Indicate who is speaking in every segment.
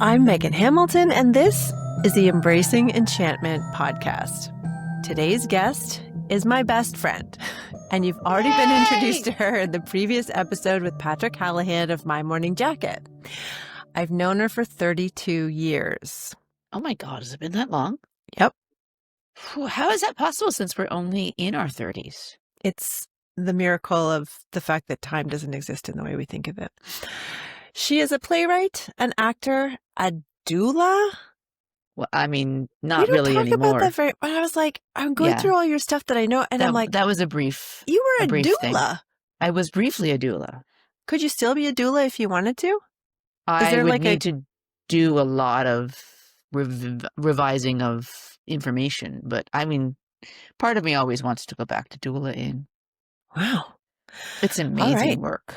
Speaker 1: I'm Megan Hamilton, and this is the Embracing Enchantment podcast. Today's guest is my best friend, and you've already been introduced to her in the previous episode with Patrick Hallahan of My Morning Jacket. I've known her for 32 years.
Speaker 2: Oh my God, has it been that long?
Speaker 1: Yep.
Speaker 2: How is that possible since we're only in our 30s?
Speaker 1: It's the miracle of the fact that time doesn't exist in the way we think of it. She is a playwright, an actor, a doula.
Speaker 2: Well, I mean,
Speaker 1: We
Speaker 2: not
Speaker 1: don't
Speaker 2: really
Speaker 1: talk
Speaker 2: anymore.
Speaker 1: about that very. But I was like, I'm going
Speaker 2: Yeah.
Speaker 1: through all your stuff that I know, and I'm like,
Speaker 2: that was a brief.
Speaker 1: you were a
Speaker 2: brief thing.
Speaker 1: doula.
Speaker 2: I was briefly a doula.
Speaker 1: Could you still be a doula if you wanted to?
Speaker 2: I
Speaker 1: there
Speaker 2: would
Speaker 1: like
Speaker 2: need to do a lot of revising of information, but I mean, part of me always wants to go back to doula-ing.
Speaker 1: Wow.
Speaker 2: It's amazing
Speaker 1: right.
Speaker 2: work.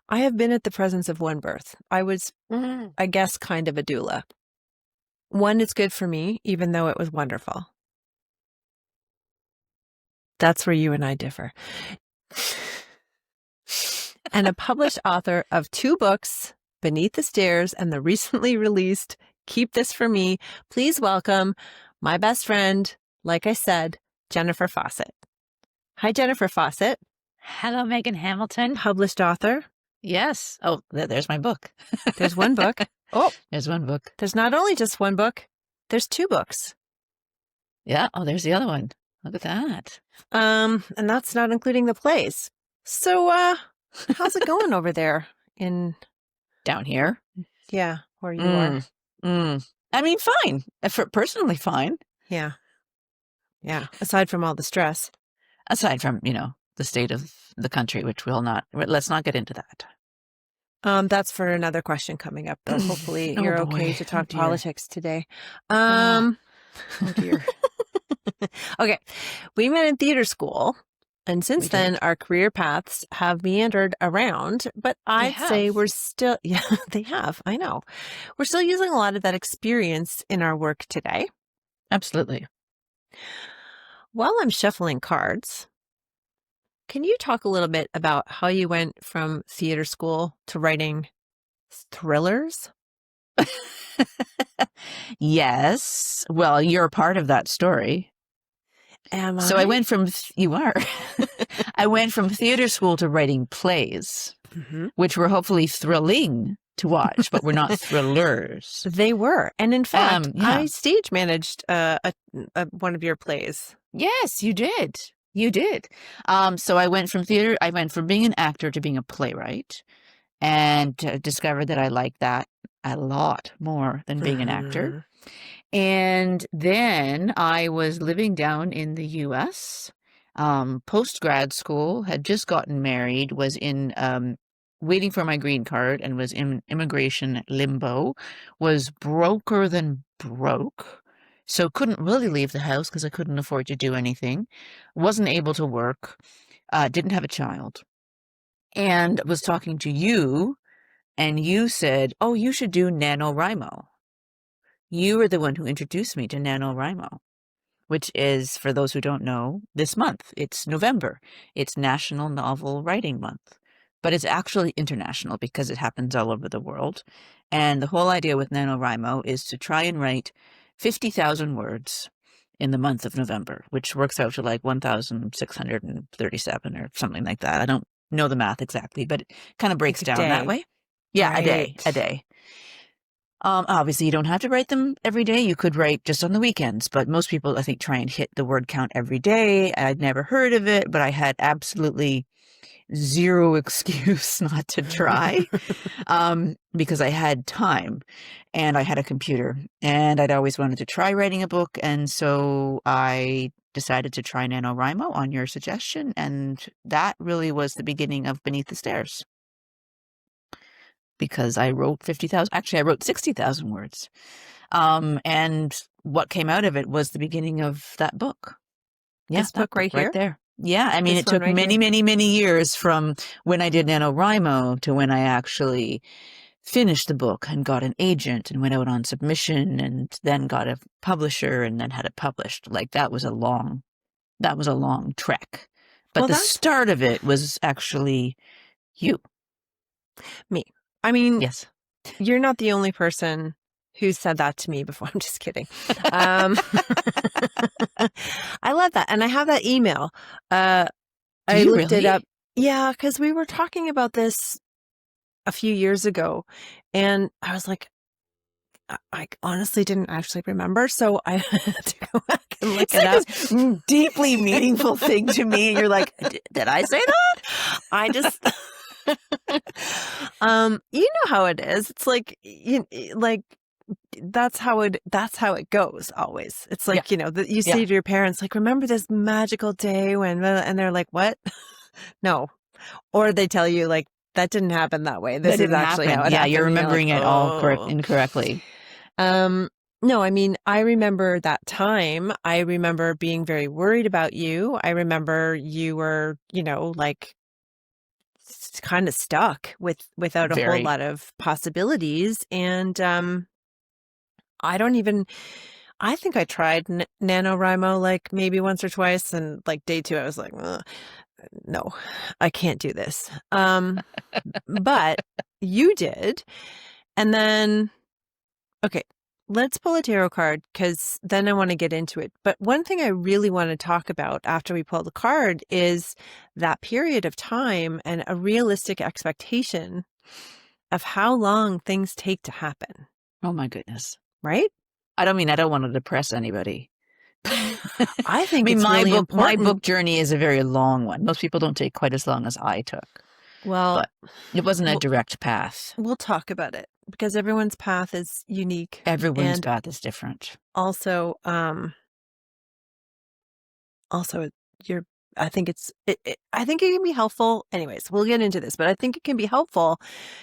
Speaker 1: I have been at the presence of one birth. I was, I guess, kind of a doula. One, it's good for me, even though it was wonderful. That's where you and I differ. And a published author of 2 books, Beneath the Stairs and the recently released Keep This For Me. Please welcome my best friend, like I said, Jennifer Fawcett. Hi, Jennifer Fawcett.
Speaker 2: Hello, Megan Hamilton.
Speaker 1: Published author.
Speaker 2: Yes. Oh, there's my book.
Speaker 1: There's one book. Oh,
Speaker 2: there's one book.
Speaker 1: There's not only just one book, there's 2 books.
Speaker 2: Yeah. Oh, there's the other one. Look at that.
Speaker 1: And that's not including the plays. So, how's it going over there
Speaker 2: down here?
Speaker 1: Yeah, where you are.
Speaker 2: I mean, fine. Personally, fine.
Speaker 1: Yeah. Yeah. Aside from all the stress.
Speaker 2: Aside from, the state of the country, which let's not get into that.
Speaker 1: That's for another question coming up, though. Hopefully you're okay to talk politics today.
Speaker 2: Oh dear.
Speaker 1: Okay. We met in theater school, and since then our career paths have meandered around, but I'd say we're still, they have. I know. We're still using a lot of that experience in our work today.
Speaker 2: Absolutely.
Speaker 1: While I'm shuffling cards, can you talk a little bit about how you went from theater school to writing thrillers?
Speaker 2: Yes. Well, you're a part of that story.
Speaker 1: Am I?
Speaker 2: So I went from, you are. I went from theater school to writing plays, which were hopefully thrilling to watch, but were not thrillers.
Speaker 1: They were. And in fact, I stage managed one of your plays.
Speaker 2: Yes, you did. You did. So I went from being an actor to being a playwright, and discovered that I liked that a lot more than being an actor. And then I was living down in the U.S., post-grad school, had just gotten married, was in waiting for my green card, and was in immigration limbo, was broker than broke. So couldn't really leave the house because I couldn't afford to do anything. Wasn't able to work. Didn't have a child. And was talking to you, and you said, oh, you should do NaNoWriMo. You were the one who introduced me to NaNoWriMo, which is, for those who don't know, this month. It's November. It's National Novel Writing Month. But it's actually international because it happens all over the world. And the whole idea with NaNoWriMo is to try and write 50,000 words in the month of November, which works out to like 1,637 or something like that. I don't know the math exactly, but it kind of breaks down that way. Yeah, right. A day. Obviously, you don't have to write them every day. You could write just on the weekends, but most people, I think, try and hit the word count every day. I'd never heard of it, but I had absolutely zero excuse not to try because I had time and I had a computer, and I'd always wanted to try writing a book. And so I decided to try NaNoWriMo on your suggestion, and that really was the beginning of Beneath the Stairs. Because I wrote 50,000, actually I wrote 60,000 words. And what came out of it was the beginning of that book.
Speaker 1: Yeah, this book right here?
Speaker 2: Right there. Yeah, I mean, it took many years from when I did NaNoWriMo to when I actually finished the book and got an agent and went out on submission and then got a publisher and then had it published. Like that was a long trek. But the start of it was actually you.
Speaker 1: Me. I mean,
Speaker 2: yes.
Speaker 1: You're not the only person who said that to me before. I'm just kidding. I love that. And I have that email.
Speaker 2: Do
Speaker 1: I
Speaker 2: you
Speaker 1: looked it
Speaker 2: really?
Speaker 1: up. Yeah, because we were talking about this a few years ago. And I was like, I honestly didn't actually remember. So I had to go back and look
Speaker 2: It's
Speaker 1: it
Speaker 2: like
Speaker 1: up.
Speaker 2: this deeply meaningful thing to me. And you're like, did I say that?
Speaker 1: I just, you know how it is. It's like, that's how it goes always. It's like,
Speaker 2: Yeah.
Speaker 1: you say to your parents, like, remember this magical day when, and they're like, what? No. Or they tell you like, that didn't happen that way. This
Speaker 2: That
Speaker 1: is
Speaker 2: didn't
Speaker 1: actually
Speaker 2: happen.
Speaker 1: how it
Speaker 2: Yeah,
Speaker 1: happened.
Speaker 2: you're
Speaker 1: And you're like,
Speaker 2: remembering it all incorrectly.
Speaker 1: no, I mean, I remember that time. I remember being very worried about you. I remember you were, like kind of stuck without a whole
Speaker 2: Very.
Speaker 1: lot of possibilities. And I think I tried NaNoWriMo like maybe once or twice, and like day 2 I was like, "Ugh, no, I can't do this. But you did. And then, okay, let's pull a tarot card because then I want to get into it. But one thing I really want to talk about after we pull the card is that period of time and a realistic expectation of how long things take to happen,
Speaker 2: Oh my goodness.
Speaker 1: right?
Speaker 2: I don't want to depress anybody.
Speaker 1: I think
Speaker 2: mean,
Speaker 1: it's
Speaker 2: my
Speaker 1: really
Speaker 2: my
Speaker 1: important.
Speaker 2: book journey is a very long one. Most people don't take quite as long as I took.
Speaker 1: Well,
Speaker 2: But it wasn't a direct path.
Speaker 1: we'll talk about it because everyone's path is unique.
Speaker 2: Everyone's
Speaker 1: And
Speaker 2: path is different.
Speaker 1: also, you're, I think I think it can be helpful. Anyways, we'll get into this, but I think it can be helpful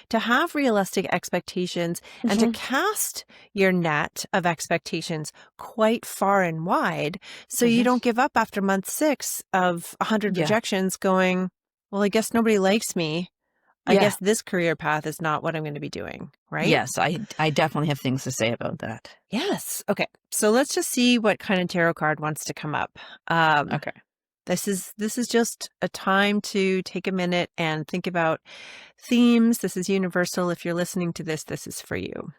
Speaker 1: to have realistic expectations and to cast your net of expectations quite far and wide so you don't give up after month 6 of 100
Speaker 2: Yeah.
Speaker 1: rejections going, well, I guess nobody likes me. I
Speaker 2: Yeah.
Speaker 1: guess this career path is not what I'm going to be doing, right?
Speaker 2: Yes, I definitely have things to say about that.
Speaker 1: Yes. Okay. So let's just see what kind of tarot card wants to come up.
Speaker 2: Okay.
Speaker 1: This is just a time to take a minute and think about themes. This is universal. If you're listening to this, this is for you.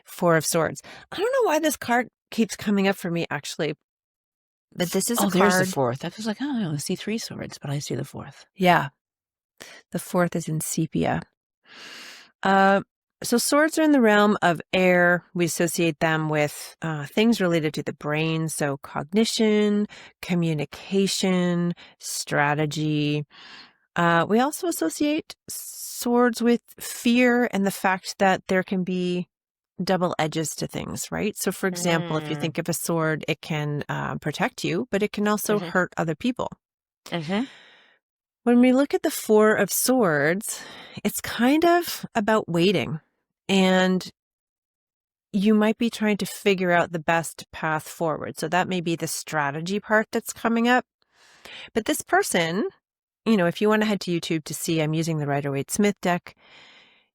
Speaker 1: Four of Swords. I don't know why this card keeps coming up for me, actually. But this is a
Speaker 2: there's the
Speaker 1: card.
Speaker 2: 4th. I was like, I only see 3 swords, but I see the 4th.
Speaker 1: Yeah. The 4th is in sepia. So swords are in the realm of air. We associate them with things related to the brain. So cognition, communication, strategy. We also associate swords with fear and the fact that there can be double edges to things, right? So for example, if you think of a sword, it can protect you, but it can also hurt other people. When we look at the 4 of Swords, it's kind of about waiting. And you might be trying to figure out the best path forward. So that may be the strategy part that's coming up. But this person, if you want to head to YouTube to see, I'm using the Rider-Waite-Smith deck,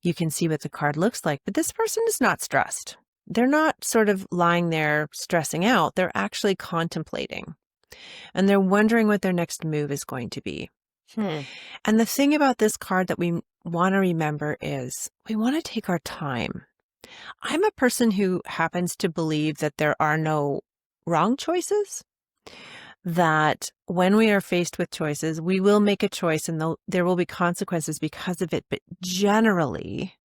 Speaker 1: you can see what the card looks like. But this person is not stressed. They're not sort of lying there stressing out. They're actually contemplating. And they're wondering what their next move is going to be. And the thing about this card that we want to remember is we want to take our time. I'm a person who happens to believe that there are no wrong choices, that when we are faced with choices, we will make a choice and there will be consequences because of it. But generally,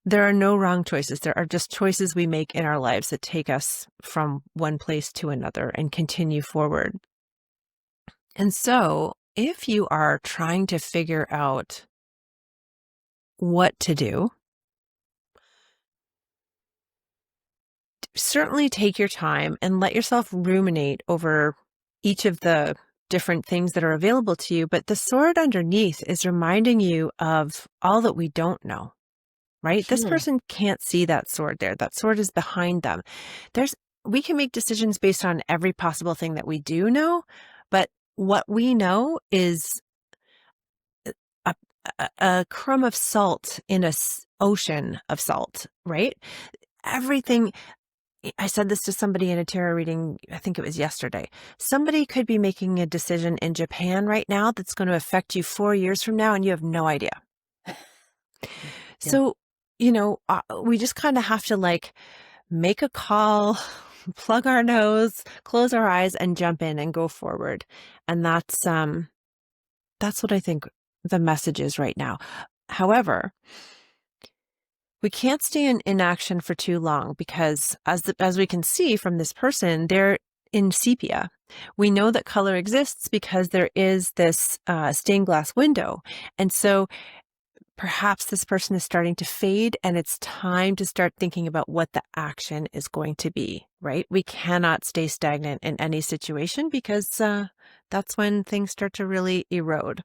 Speaker 1: there are no wrong choices. There are just choices we make in our lives that take us from one place to another and continue forward. And so if you are trying to figure out what to do, certainly take your time and let yourself ruminate over each of the different things that are available to you. But the sword underneath is reminding you of all that we don't know, right? This person can't see that sword there. That sword is behind them. We can make decisions based on every possible thing that we do know, but what we know is a crumb of salt in a ocean of salt, right? Everything, I said this to somebody in a tarot reading, I think it was yesterday. Somebody could be making a decision in Japan right now that's going to affect you 4 years from now, and you have no idea.
Speaker 2: Yeah.
Speaker 1: So, we just kind of have to like make a call, plug our nose, close our eyes, and jump in and go forward. And that's what I think the message is right now. However, we can't stay in inaction for too long because as we can see from this person, they're in sepia. We know that color exists because there is this stained glass window. And so perhaps this person is starting to fade, and it's time to start thinking about what the action is going to be, right? We cannot stay stagnant in any situation because that's when things start to really erode.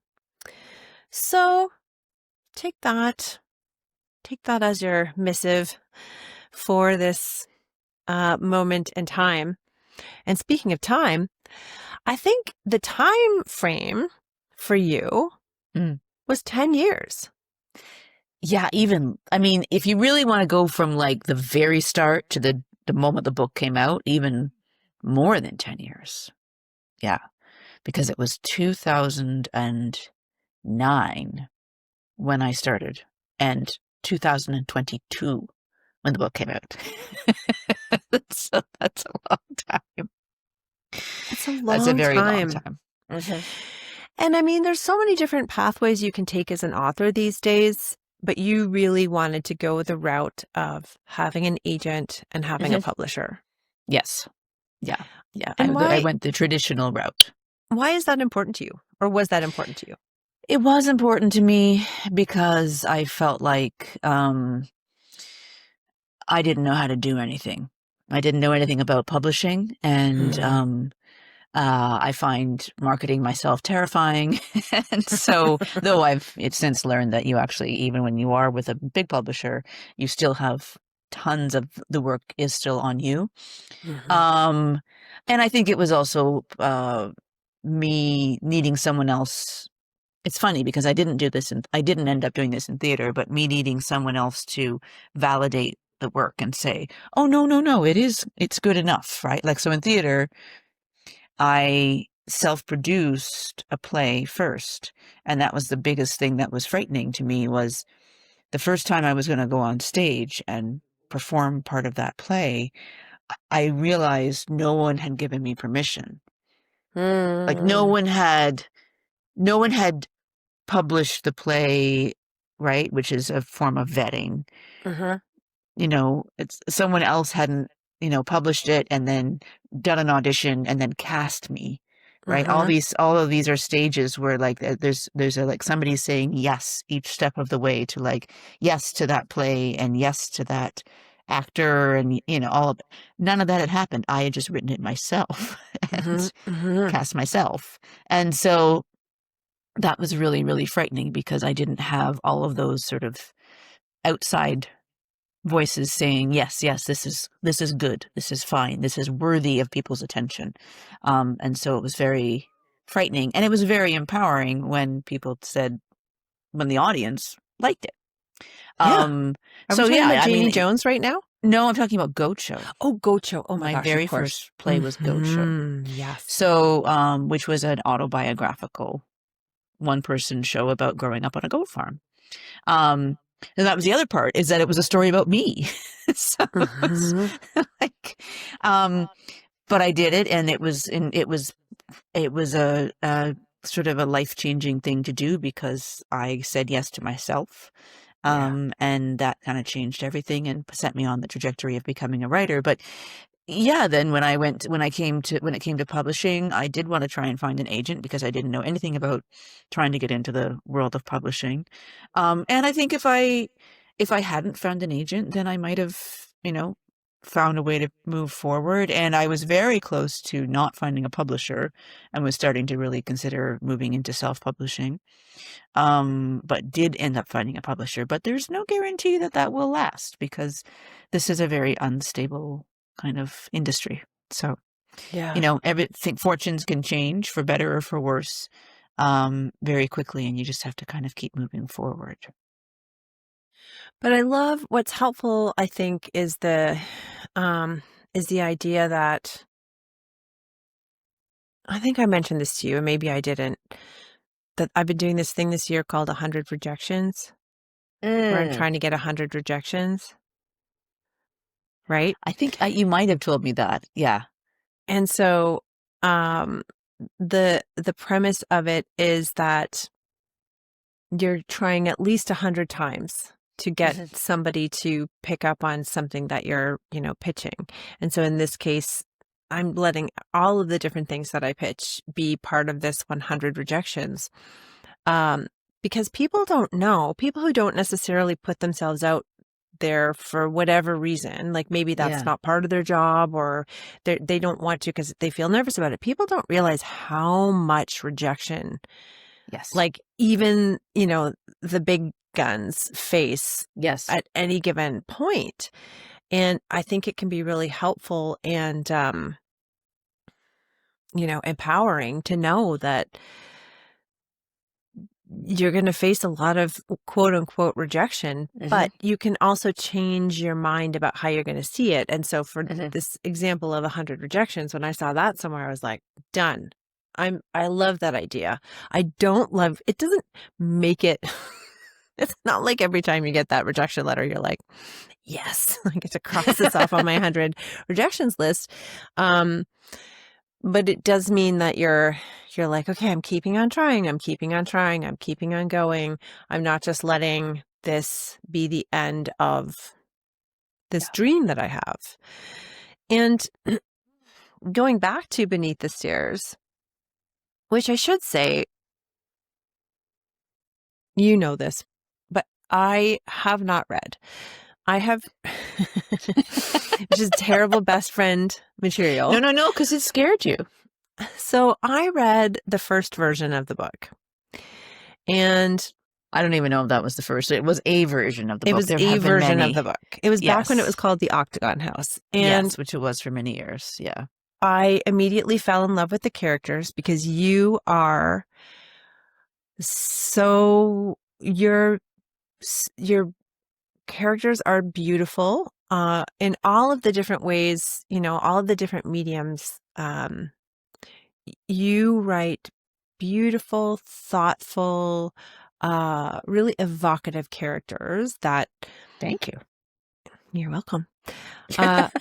Speaker 1: So take that as your missive for this moment in time. And speaking of time, I think the time frame for you was 10 years.
Speaker 2: Yeah, if you really want to go from like the very start to the moment the book came out, even more than 10 years. Yeah, because it was 2009 when I started, and 2022 when the book came out. So that's a long time.
Speaker 1: It's a long
Speaker 2: That's a very
Speaker 1: time.
Speaker 2: long time.
Speaker 1: Mm-hmm. And there's so many different pathways you can take as an author these days, but you really wanted to go the route of having an agent and having a publisher.
Speaker 2: Yes. Yeah. Yeah.
Speaker 1: And
Speaker 2: I went the traditional route.
Speaker 1: Why is that important to you? Or was that important to you?
Speaker 2: It was important to me because I felt like I didn't know how to do anything. I didn't know anything about publishing, and I find marketing myself terrifying. And so, though it's since learned that you actually, even when you are with a big publisher, you still have tons of the work is still on you. And I think it was also me needing someone else. It's funny because I didn't end up doing this in theater, but me needing someone else to validate the work and say, oh, no, it's good enough, right? Like, so in theater, I self-produced a play first, and that was the biggest thing that was frightening to me. Was the first time I was going to go on stage and perform part of that play, I realized no one had given me permission. Like no one had published the play, right? Which is a form of vetting. It's someone else hadn't, published it and then done an audition and then cast me, right? All of these are stages where like there's like somebody saying yes each step of the way to like yes to that play and yes to that actor, and none of that had happened. I had just written it myself and cast myself. And so that was really, really frightening because I didn't have all of those sort of outside voices saying, yes, this is good. This is fine. This is worthy of people's attention. And so it was very frightening, and it was very empowering when the audience liked it.
Speaker 1: Are we talking about Janie Jones right now?
Speaker 2: No, I'm talking about Goat Show.
Speaker 1: Oh, Goat Show. Oh my gosh,
Speaker 2: very first play was Goat Show.
Speaker 1: Yes.
Speaker 2: So, which was an autobiographical one-person show about growing up on a goat farm. And that was the other part, is that it was a story about me. So it was like, but I did it, and it was a sort of a life-changing thing to do because I said yes to myself. And that kind of changed everything and set me on the trajectory of becoming a writer. But yeah, then when it came to publishing, I did want to try and find an agent because I didn't know anything about trying to get into the world of publishing. And I think if I hadn't found an agent, then I might have, found a way to move forward. And I was very close to not finding a publisher and was starting to really consider moving into self-publishing. But did end up finding a publisher. But there's no guarantee that will last because this is a very unstable kind of industry. So, everything, fortunes can change for better or for worse, very quickly, and you just have to kind of keep moving forward. But
Speaker 1: I love what's helpful, I think, is is the idea that, I think I mentioned this to you, and maybe I didn't, that I've been doing this thing this year called 100 Rejections, where I'm trying to get 100 rejections, right?
Speaker 2: I think you might have told me that. Yeah.
Speaker 1: And so um, the premise of it is that you're trying at least 100 times to get somebody to pick up on something that you're, pitching. And so in this case, I'm letting all of the different things that I pitch be part of this 100 rejections. Because people don't know, people who don't necessarily put themselves out there for whatever reason, like maybe that's not part of their job, or they don't want to because they feel nervous about it. People don't realize how much rejection, like even, the big guns face at any given point. And I think it can be really helpful and, empowering to know that you're going to face a lot of quote unquote rejection, but you can also change your mind about how you're going to see it. And so for this example of 100 rejections, when I saw that somewhere, I was like, done. I love that idea. I don't love, it doesn't make it, it's not like every time you get that rejection letter, you're like, yes, I get to cross this off on my 100 rejections list. But it does mean that you're like, okay, I'm keeping on trying. I'm keeping on trying. I'm keeping on going. I'm not just letting this be the end of this dream that I have. And going back to Beneath the Stairs, which I should say, you know this, but I have not read. I have, which is terrible best friend material.
Speaker 2: No, because it scared you.
Speaker 1: So I read the first version of the book. And
Speaker 2: I don't even know if that was the first. It was a version of the book.
Speaker 1: It was a version of the book. It was back when it was called The Octagon House. And
Speaker 2: which it was for many years. Yeah.
Speaker 1: I immediately fell in love with the characters because you are so, your characters are beautiful in all of the different ways, all of the different mediums. You write beautiful, thoughtful, really evocative characters that...
Speaker 2: Thank you.
Speaker 1: You're welcome. That,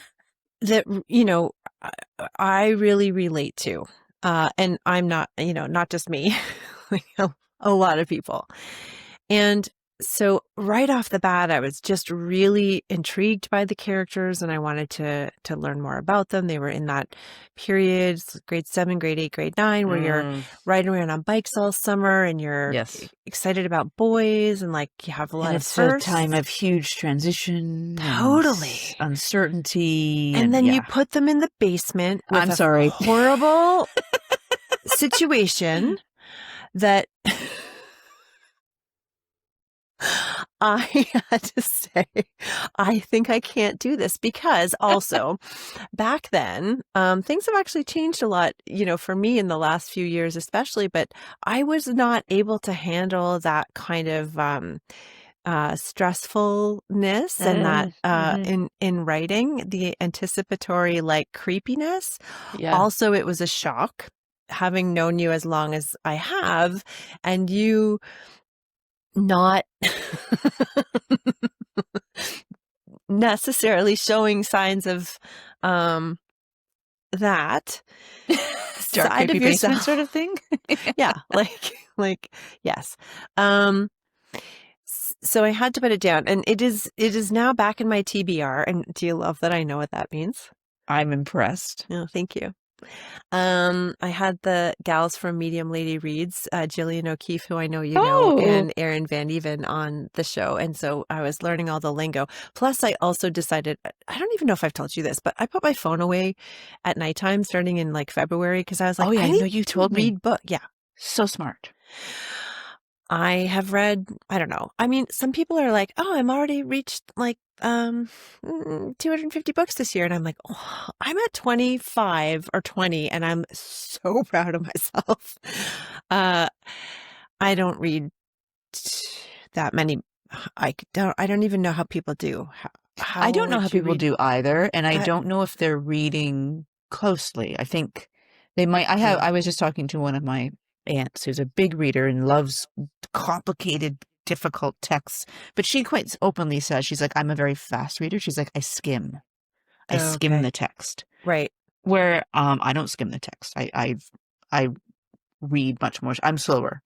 Speaker 1: I really relate to. And I'm not, not just me, like a lot of people. And so right off the bat, I was just really intrigued by the characters and I wanted to learn more about them. They were in that period, grade 7, grade 8, grade 9, where you're riding around on bikes all summer and you're excited about boys and like you have a lot of firsts.
Speaker 2: It's a time of huge transition.
Speaker 1: Totally.
Speaker 2: And uncertainty.
Speaker 1: And then you put them in the basement with a horrible situation that... I had to say, I think I can't do this because also back then, things have actually changed a lot, for me in the last few years, especially, but I was not able to handle that kind of, stressfulness and that, in writing, the anticipatory like creepiness.
Speaker 2: Yeah.
Speaker 1: Also, it was a shock having known you as long as I have and you not necessarily showing signs of that
Speaker 2: dark
Speaker 1: side of yourself
Speaker 2: sort of thing.
Speaker 1: Yeah, like yes. So I had to put it down, and it is now back in my TBR. And do you love that I know what that means?
Speaker 2: I'm impressed.
Speaker 1: Oh, thank you. I had the gals from Medium Lady Reads, Jillian O'Keefe, who I know you know, and Erin Van Even on the show. And so I was learning all the lingo. Plus, I also decided, I don't even know if I've told you this, but I put my phone away at nighttime starting in like February because I was like, I know you told me. Read book. Yeah.
Speaker 2: So smart.
Speaker 1: I have read, I don't know. I mean, some people are like, oh, I'm already reached like 250 books this year. And I'm like, oh, I'm at 25 or 20 and I'm so proud of myself. I don't read that many. I don't even know how people do.
Speaker 2: I don't know how
Speaker 1: would you
Speaker 2: people
Speaker 1: read?
Speaker 2: do either, and I don't know if they're reading closely. I think they might. I was just talking to one of my aunts who's a big reader and loves complicated, difficult texts, but she quite openly says, she's like, I'm a very fast reader. She's like, I skim
Speaker 1: Okay.
Speaker 2: the text.
Speaker 1: Right.
Speaker 2: Where I don't skim the text. I read much more. I'm slower.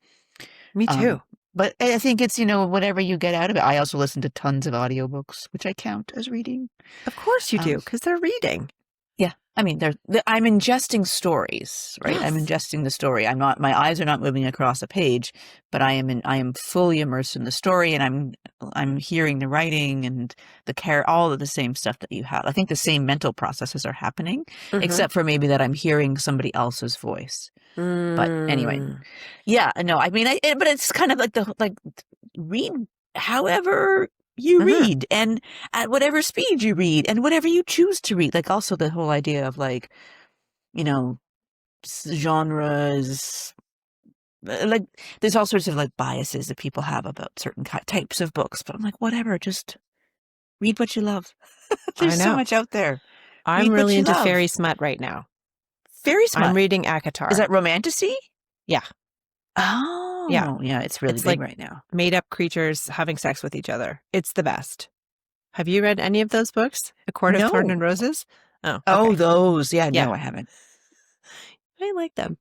Speaker 1: Me too.
Speaker 2: But I think it's, whatever you get out of it. I also listen to tons of audiobooks, which I count as reading.
Speaker 1: Of course you do, because they're reading.
Speaker 2: Yeah. I mean, I'm ingesting stories, right?
Speaker 1: Yes.
Speaker 2: I'm ingesting the story. My eyes are not moving across a page, but I am fully immersed in the story, and I'm hearing the writing and all of the same stuff that you have. I think the same mental processes are happening, except for maybe that I'm hearing somebody else's voice. But anyway, yeah, no, I mean, but it's kind of like read however you read, and at whatever speed you read, and whatever you choose to read. Like, also the whole idea of genres, like there's all sorts of like biases that people have about certain types of books. But I'm like, whatever, just read what you love. There's so much out there.
Speaker 1: I'm really into fairy smut right now.
Speaker 2: Fairy smut.
Speaker 1: I'm reading Akatar.
Speaker 2: Is that romantasy?
Speaker 1: Yeah.
Speaker 2: Oh, yeah. It's really big right now.
Speaker 1: Made up creatures having sex with each other. It's the best. Have you read any of those books? A Court of Thorn and Roses? Oh, okay.
Speaker 2: Oh, those. Yeah, no, I haven't.
Speaker 1: I like them.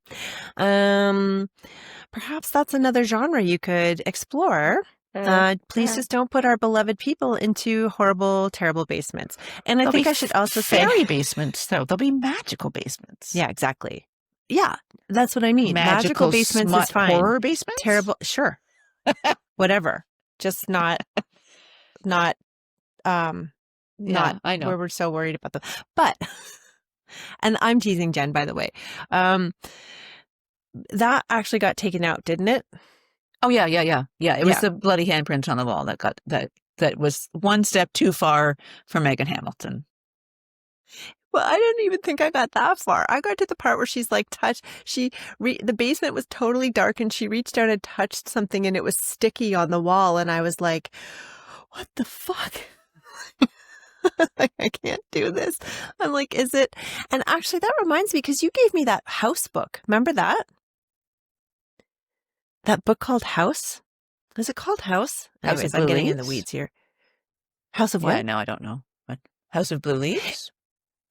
Speaker 1: Perhaps that's another genre you could explore. Please just don't put our beloved people into horrible, terrible basements. And I think I should also say
Speaker 2: fairy basements, though. They'll be magical basements.
Speaker 1: Yeah, exactly. Yeah, that's what I mean. Magical basements is fine.
Speaker 2: Horror basements?
Speaker 1: Terrible, sure. Whatever. Just not
Speaker 2: I know.
Speaker 1: where we're so worried about them. But, and I'm teasing Jen, by the way. That actually got taken out, didn't it?
Speaker 2: Oh, yeah. It was the bloody handprint on the wall that was one step too far for Megan Hamilton.
Speaker 1: Well, I didn't even think I got that far. I got to the part where she's like the basement was totally dark, and she reached out and touched something, and it was sticky on the wall. And I was like, what the fuck? Like, I can't do this. I'm like, is it? And actually that reminds me, because you gave me that House book. Remember that? That book called House? Is it called House? Anyways, I'm getting in the weeds here. House of what?
Speaker 2: Yeah, no, I don't know. What? House of Blue Leaves?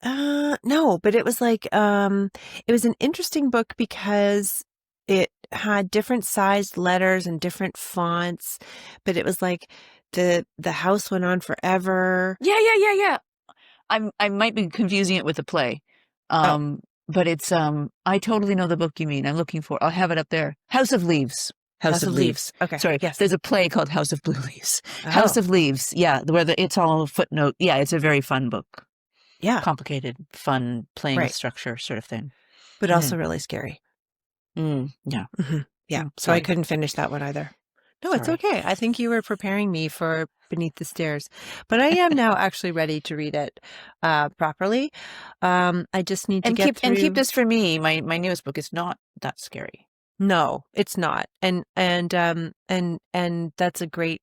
Speaker 1: No, but it was like, it was an interesting book because it had different sized letters and different fonts, but it was like the house went on forever.
Speaker 2: Yeah. I might be confusing it with a play. But it's, I totally know the book you mean. I'm looking for, I'll have it up there. House of Leaves. House of Leaves.
Speaker 1: Okay.
Speaker 2: Sorry.
Speaker 1: Yes.
Speaker 2: There's a play called House of Blue Leaves.
Speaker 1: Oh.
Speaker 2: House of Leaves. Yeah. Where it's all a footnote. Yeah. It's a very fun book.
Speaker 1: Yeah.
Speaker 2: Complicated, fun, playing with structure sort of thing.
Speaker 1: But also really scary.
Speaker 2: Yeah.
Speaker 1: Mm-hmm. Yeah. So I couldn't finish that one either. No, it's okay. I think you were preparing me for Beneath the Stairs, but I am now actually ready to read it properly. I just need to get through.
Speaker 2: And keep this for me. My newest book is not that scary.
Speaker 1: No, it's not. And that's a great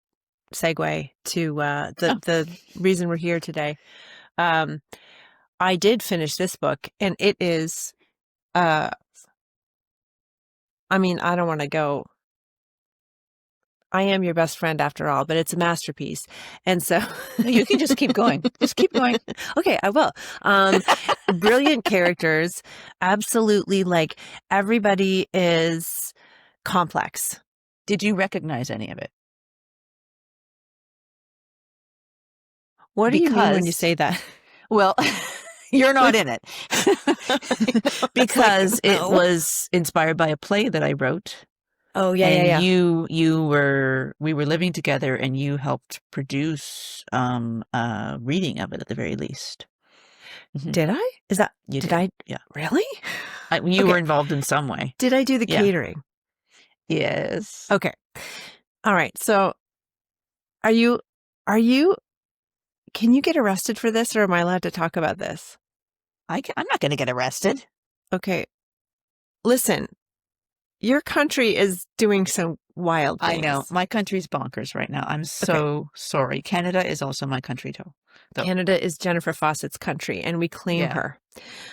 Speaker 1: segue to the reason we're here today. I did finish this book, and it is, I mean, I don't want to go. I am your best friend after all, but it's a masterpiece. And so
Speaker 2: you can just keep going. Just keep going.
Speaker 1: Okay, I will. Brilliant characters. Absolutely. Like, everybody is complex.
Speaker 2: Did you recognize any of it?
Speaker 1: What do you mean when you say that?
Speaker 2: Well, you're not in it. Because it was inspired by a play that I wrote.
Speaker 1: Oh, yeah.
Speaker 2: We were living together, and you helped produce a reading of it at the very least. Mm-hmm.
Speaker 1: Did I? Is that
Speaker 2: you
Speaker 1: did I?
Speaker 2: Yeah.
Speaker 1: Really?
Speaker 2: You were involved in some way.
Speaker 1: Did I do the catering?
Speaker 2: Yes.
Speaker 1: Okay. All right. So, are you? Can you get arrested for this, or am I allowed to talk about this?
Speaker 2: I'm not going to get arrested.
Speaker 1: Okay. Listen. Your country is doing some wild
Speaker 2: I
Speaker 1: things.
Speaker 2: know. My country's bonkers right now. I'm so sorry. Canada is also my country, too.
Speaker 1: Canada is Jennifer Fawcett's country, and we claim
Speaker 2: Yeah.
Speaker 1: her.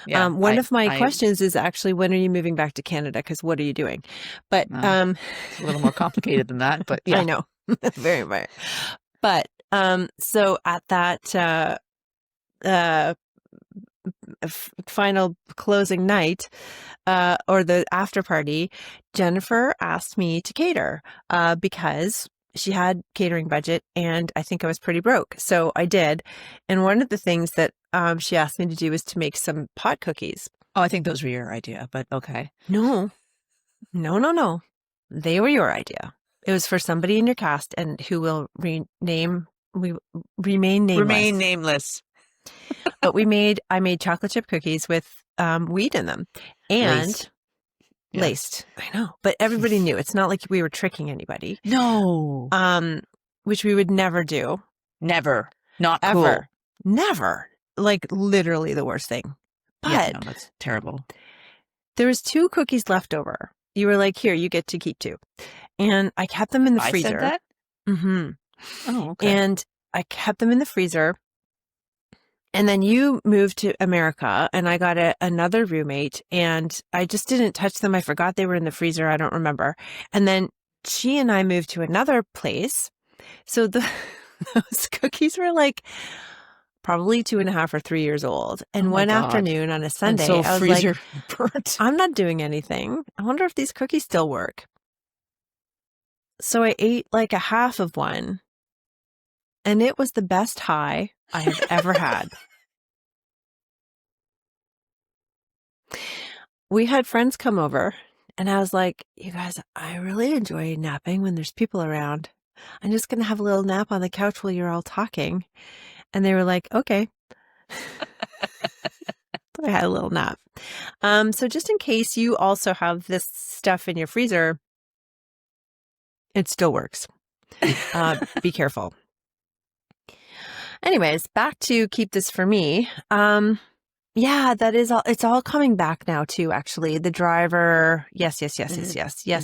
Speaker 2: Yeah.
Speaker 1: One of my questions is actually, when are you moving back to Canada? Because what are you doing? But
Speaker 2: it's a little more complicated than that, but yeah.
Speaker 1: I know. Very much. But so at that final closing night, or the after party, Jennifer asked me to cater because she had catering budget, and I think I was pretty broke. So I did. And one of the things that she asked me to do was to make some pot cookies.
Speaker 2: Oh, I think those were your idea, but okay.
Speaker 1: No. They were your idea. It was for somebody in your cast, and who will remain nameless.
Speaker 2: Remain nameless.
Speaker 1: But I made chocolate chip cookies with wheat in them, and laced. I know, but everybody knew. It's not like we were tricking anybody.
Speaker 2: No.
Speaker 1: Which we would never do.
Speaker 2: Never. Not
Speaker 1: ever.
Speaker 2: Cool.
Speaker 1: Never. Like literally the worst thing. But
Speaker 2: yeah, no, that's terrible.
Speaker 1: There was 2 cookies left over. You were like, here, you get to keep 2. And I kept them in the freezer.
Speaker 2: I said that?
Speaker 1: Mm-hmm.
Speaker 2: Oh, okay.
Speaker 1: And I kept them in the freezer. And then you moved to America, and I got another roommate, and I just didn't touch them. I forgot they were in the freezer. I don't remember. And then she and I moved to another place. So those cookies were like probably 2.5 or 3 years old. And one afternoon on a Sunday,
Speaker 2: so
Speaker 1: I was
Speaker 2: freezer
Speaker 1: like,
Speaker 2: burnt.
Speaker 1: I'm not doing anything. I wonder if these cookies still work. So I ate like a half of one, and it was the best high I have ever had. We had friends come over, and I was like, you guys, I really enjoy napping when there's people around. I'm just going to have a little nap on the couch while you're all talking. And they were like, okay. I had a little nap. So just in case you also have this stuff in your freezer, it still works. Be careful. Anyways, back to keep this for me. Yeah, that is all. It's all coming back now too, actually. The driver. Yes.
Speaker 2: Yeah.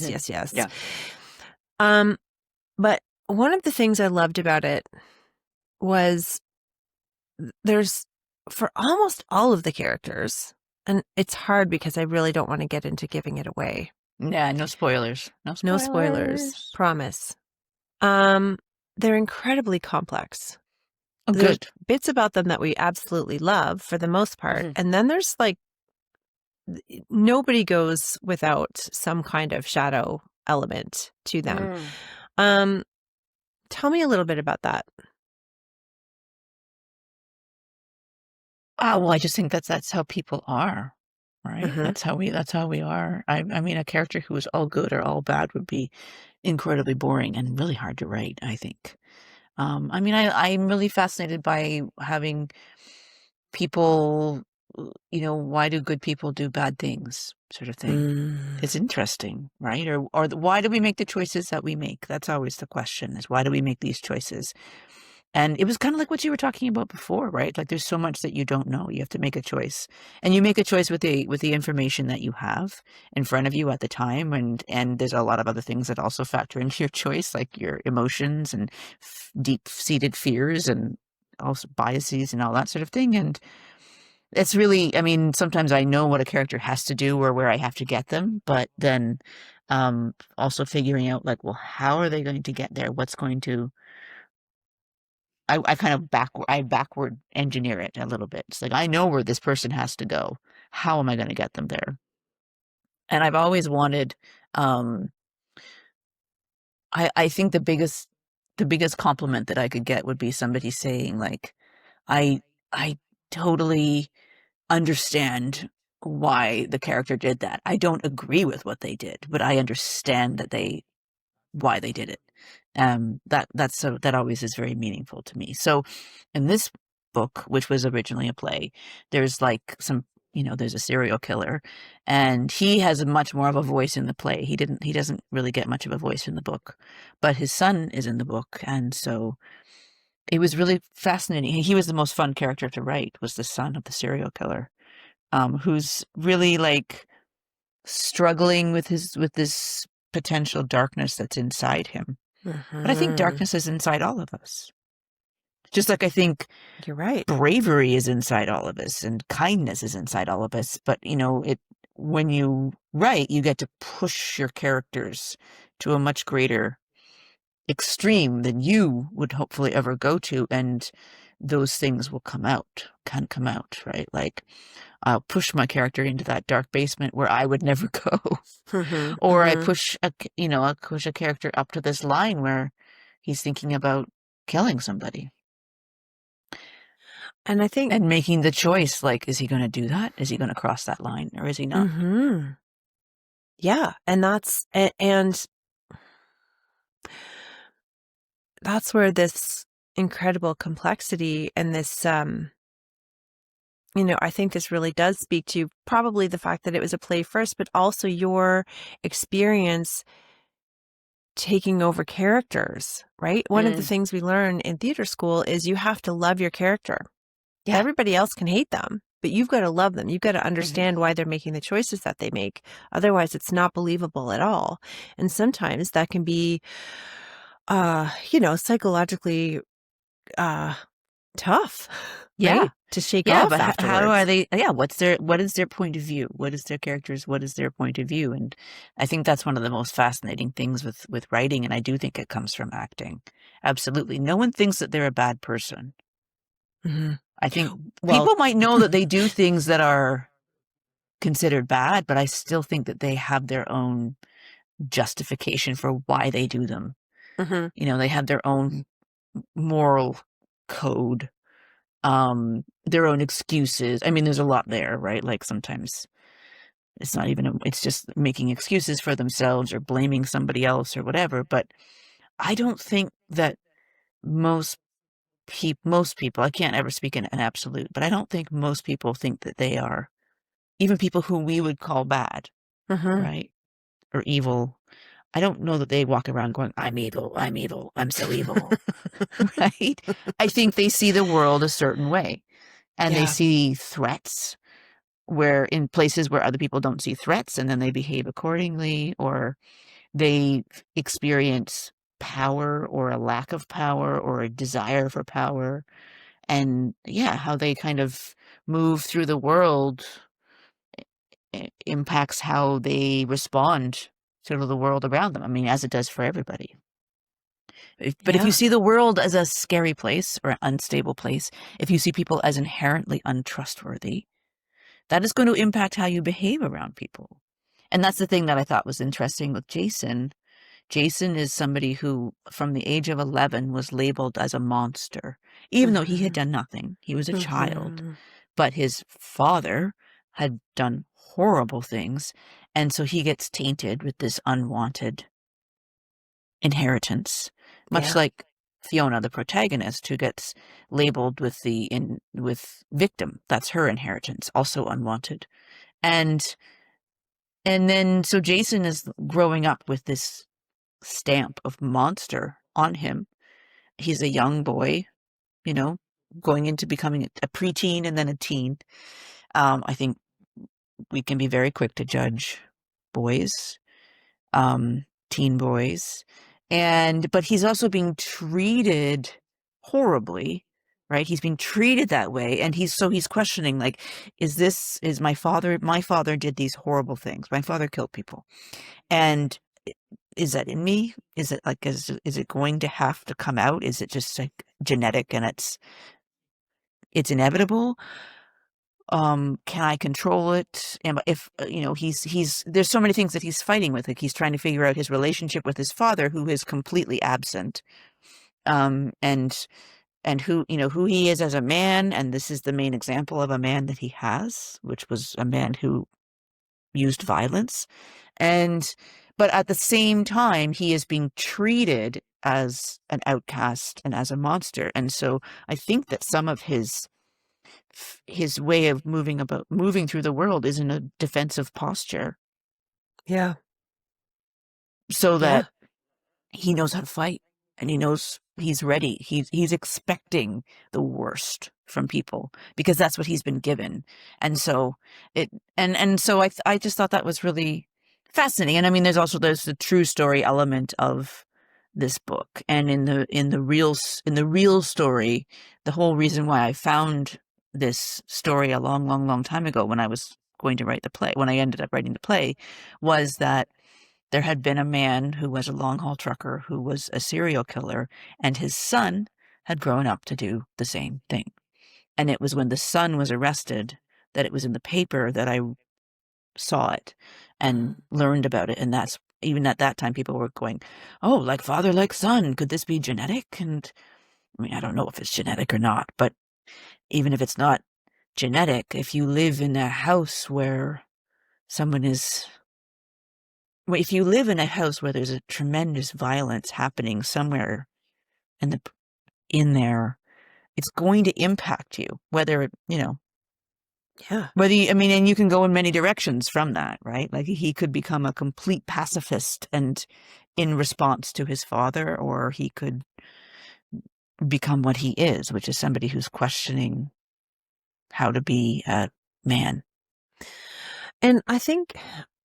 Speaker 1: But one of the things I loved about it was there's, for almost all of the characters, and it's hard because I really don't want to get into giving it away.
Speaker 2: Yeah, no spoilers.
Speaker 1: No spoilers. Promise. They're incredibly complex.
Speaker 2: Oh,
Speaker 1: there's
Speaker 2: good.
Speaker 1: Bits about them that we absolutely love for the most part. Mm-hmm. And then there's like, nobody goes without some kind of shadow element to them. Tell me a little bit about that.
Speaker 2: Well, I just think that's how people are, right? Mm-hmm. That's how we are. I mean, a character who is all good or all bad would be incredibly boring and really hard to write, I think. I mean, I'm really fascinated by having people, why do good people do bad things, sort of thing. It's interesting, right? Or why do we make the choices that we make? That's always the question, is why do we make these choices? And it was kind of like what you were talking about before, right? Like there's so much that you don't know. You have to make a choice. And you make a choice with the information that you have in front of you at the time. And there's a lot of other things that also factor into your choice, like your emotions and deep-seated fears and also biases and all that sort of thing. And it's really, I mean, sometimes I know what a character has to do or where I have to get them, but then also figuring out like, well, how are they going to get there? What's going to... I kind of backward engineer it a little bit. It's like, I know where this person has to go. How am I going to get them there? And I've always wanted, I think the biggest compliment that I could get would be somebody saying like, I totally understand why the character did that. I don't agree with what they did, but I understand why they did it. That always is very meaningful to me. So in this book, which was originally a play, there's like some, there's a serial killer, and he has much more of a voice in the play. He doesn't really get much of a voice in the book, but his son is in the book. And so it was really fascinating. He was the most fun character to write, was the son of the serial killer, who's really like struggling with this potential darkness that's inside him. But I think
Speaker 1: Mm-hmm.
Speaker 2: darkness is inside all of us. Just like I think
Speaker 1: You're right.
Speaker 2: bravery is inside all of us and kindness is inside all of us. But, when you write, you get to push your characters to a much greater extreme than you would hopefully ever go to. And those things will can come out, right? Like, I'll push my character into that dark basement where I would never go.
Speaker 1: Mm-hmm.
Speaker 2: Or I
Speaker 1: Mm-hmm.
Speaker 2: push I'll push a character up to this line where he's thinking about killing somebody
Speaker 1: And I think,
Speaker 2: and making the choice, like, is he going to do that? Is he going to cross that line or is he not?
Speaker 1: mm-hmm. Yeah. And that's where this incredible complexity and this, I think this really does speak to probably the fact that it was a play first, but also your experience taking over characters, right? One of the things we learn in theater school is you have to love your character.
Speaker 2: Yeah.
Speaker 1: Everybody else can hate them, but you've got to love them. You've got to understand why they're making the choices that they make. Otherwise, it's not believable at all. And sometimes that can be, psychologically tough,
Speaker 2: Yeah.
Speaker 1: right? To shake
Speaker 2: Yeah,
Speaker 1: off
Speaker 2: but how
Speaker 1: afterwards.
Speaker 2: are they? Yeah, what is their point of view? What is their characters? What is their point of view? And I think that's one of the most fascinating things with writing, and I do think it comes from acting. Absolutely, no one thinks that they're a bad person.
Speaker 1: Mm-hmm.
Speaker 2: I think
Speaker 1: Well,
Speaker 2: people might know that they do things that are considered bad, but I still think that they have their own justification for why they do them.
Speaker 1: mm-hmm.
Speaker 2: They have their own moral code, their own excuses. I mean, there's a lot there, right? Like sometimes it's not even, it's just making excuses for themselves or blaming somebody else or whatever. But I don't think that most people, I can't ever speak in an absolute, but I don't think most people think that they are, even people who we would call bad,
Speaker 1: Mm-hmm.
Speaker 2: right? Or evil. I don't know that they walk around going, I'm evil, I'm so evil, right? I think they see the world a certain way and they
Speaker 1: Yeah.
Speaker 2: see threats where in places where other people don't see threats, and then they behave accordingly, or they experience power or a lack of power or a desire for power. And how they kind of move through the world impacts how they respond to the world around them. I mean, as it does for everybody. But if you
Speaker 1: Yeah.
Speaker 2: see the world as a scary place or an unstable place, if you see people as inherently untrustworthy, that is going to impact how you behave around people. And that's the thing that I thought was interesting with Jason. Jason is somebody who, from the age of 11, was labeled as a monster, even though he had done nothing. He was a child.
Speaker 1: Mm-hmm.
Speaker 2: But his father had done horrible things, and so he gets tainted with this unwanted inheritance, much
Speaker 1: Yeah.
Speaker 2: like Fiona, the protagonist, who gets labeled with with victim. That's her inheritance, also unwanted. And then so Jason is growing up with this stamp of monster on him. He's a young boy, you know, going into becoming a preteen and then a teen. I think we can be very quick to judge boys, teen boys, but he's also being treated horribly, right? He's being treated that way, and he's questioning, like, is my father did these horrible things. My father killed people, and is that in me? Is it like, is it going to have to come out? Is it just like genetic and it's inevitable? Can I control it? And if he's there's so many things that he's fighting with. Like, he's trying to figure out his relationship with his father, who is completely absent. And who he is as a man, and this is the main example of a man that he has, which was a man who used violence. But at the same time, he is being treated as an outcast and as a monster. And so I think that some of his way of moving through the world is in a defensive posture,
Speaker 1: Yeah.
Speaker 2: so
Speaker 1: Yeah.
Speaker 2: that he knows how to fight, and he knows he's ready. He's expecting the worst from people because that's what he's been given. And so so I just thought that was really fascinating. And I mean, there's the true story element of this book, and in the real story, the whole reason why I found this story a long, long, long time ago when I was going to write the play, when I ended up writing the play, was that there had been a man who was a long haul trucker who was a serial killer, and his son had grown up to do the same thing. And it was when the son was arrested that it was in the paper that I saw it and learned about it. And that's, even at that time, people were going, oh, like father, like son, could this be genetic? And I mean, I don't know if it's genetic or not, but even if it's not genetic, if you live in a house where if you live in a house where there's a tremendous violence happening somewhere in there, it's going to impact you, whether,
Speaker 1: Yeah.
Speaker 2: and you can go in many directions from that, right? Like he could become a complete pacifist and in response to his father, or he could become what he is, which is somebody who's questioning how to be a man.
Speaker 1: And I think,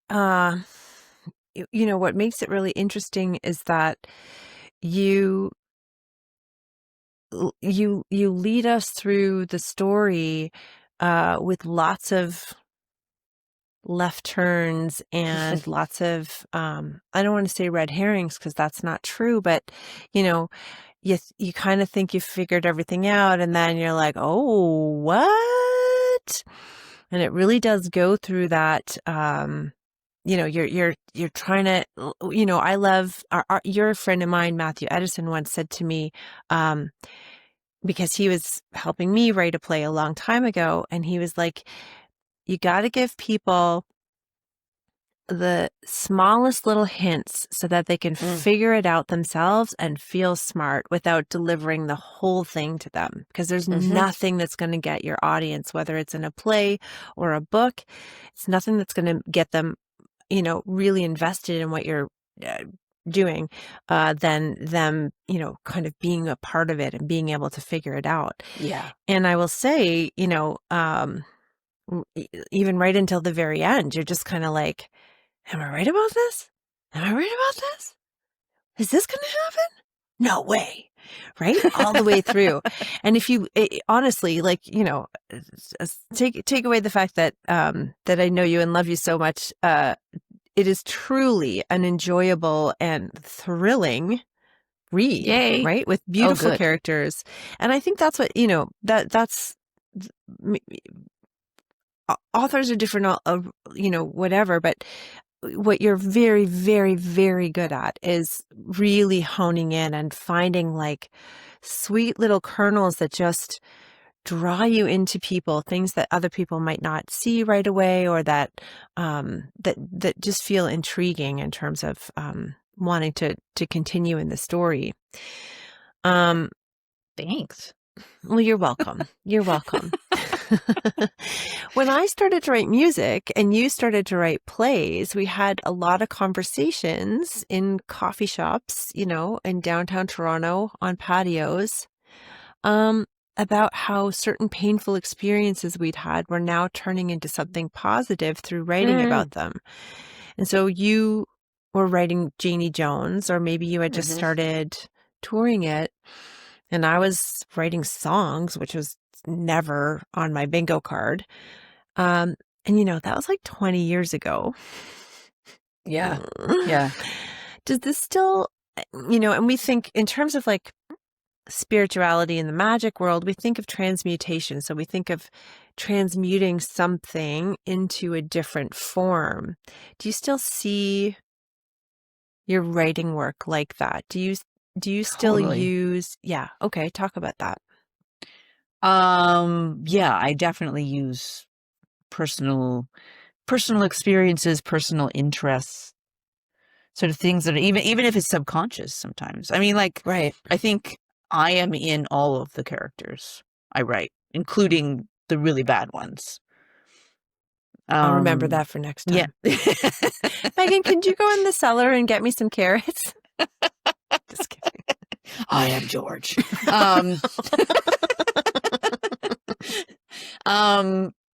Speaker 1: what makes it really interesting is that you lead us through the story with lots of left turns and lots of I don't want to say red herrings because that's not true, but you kind of think you've figured everything out, and then you're like, oh, what? And it really does go through that. You're trying to, I love your friend of mine, Matthew Edison, once said to me, because he was helping me write a play a long time ago, and he was like, you got to give people the smallest little hints so that they can figure it out themselves and feel smart without delivering the whole thing to them. Because there's nothing that's going to get your audience, whether it's in a play or a book, it's nothing that's going to get them, really invested in what you're doing, than them, kind of being a part of it and being able to figure it out.
Speaker 2: Yeah.
Speaker 1: And I will say, even right until the very end, you're just kind of like, am I right about this? Am I right about this? Is this going to happen? No way. Right? All the way through. And if you honestly, like, take away the fact that, that I know you and love you so much, it is truly an enjoyable and thrilling read.
Speaker 2: Yay.
Speaker 1: Right? With beautiful characters. And I think that's what, that's authors are different, whatever, but what you're very, very, very good at is really honing in and finding like sweet little kernels that just draw you into people, things that other people might not see right away, or that that just feel intriguing in terms of wanting to continue in the story.
Speaker 2: Thanks.
Speaker 1: Well, you're welcome. You're welcome. When I started to write music and you started to write plays, we had a lot of conversations in coffee shops, in downtown Toronto on patios, about how certain painful experiences we'd had were now turning into something positive through writing about them. And so you were writing Janie Jones, or maybe you had just started touring it, and I was writing songs, which was never on my bingo card. And that was like 20 years ago.
Speaker 2: Yeah. Yeah.
Speaker 1: Does this still, and we think in terms of like spirituality in the magic world, we think of transmutation. So we think of transmuting something into a different form. Do you still see your writing work like that? Do you still use, okay, talk about that.
Speaker 2: Yeah, I definitely use personal experiences, personal interests, sort of things that are, even if it's subconscious sometimes. I mean, like,
Speaker 1: right.
Speaker 2: I think I am in all of the characters I write, including the really bad ones.
Speaker 1: I'll remember that for next time. Yeah. Megan, could you go in the cellar and get me some carrots? Just kidding.
Speaker 2: I am George.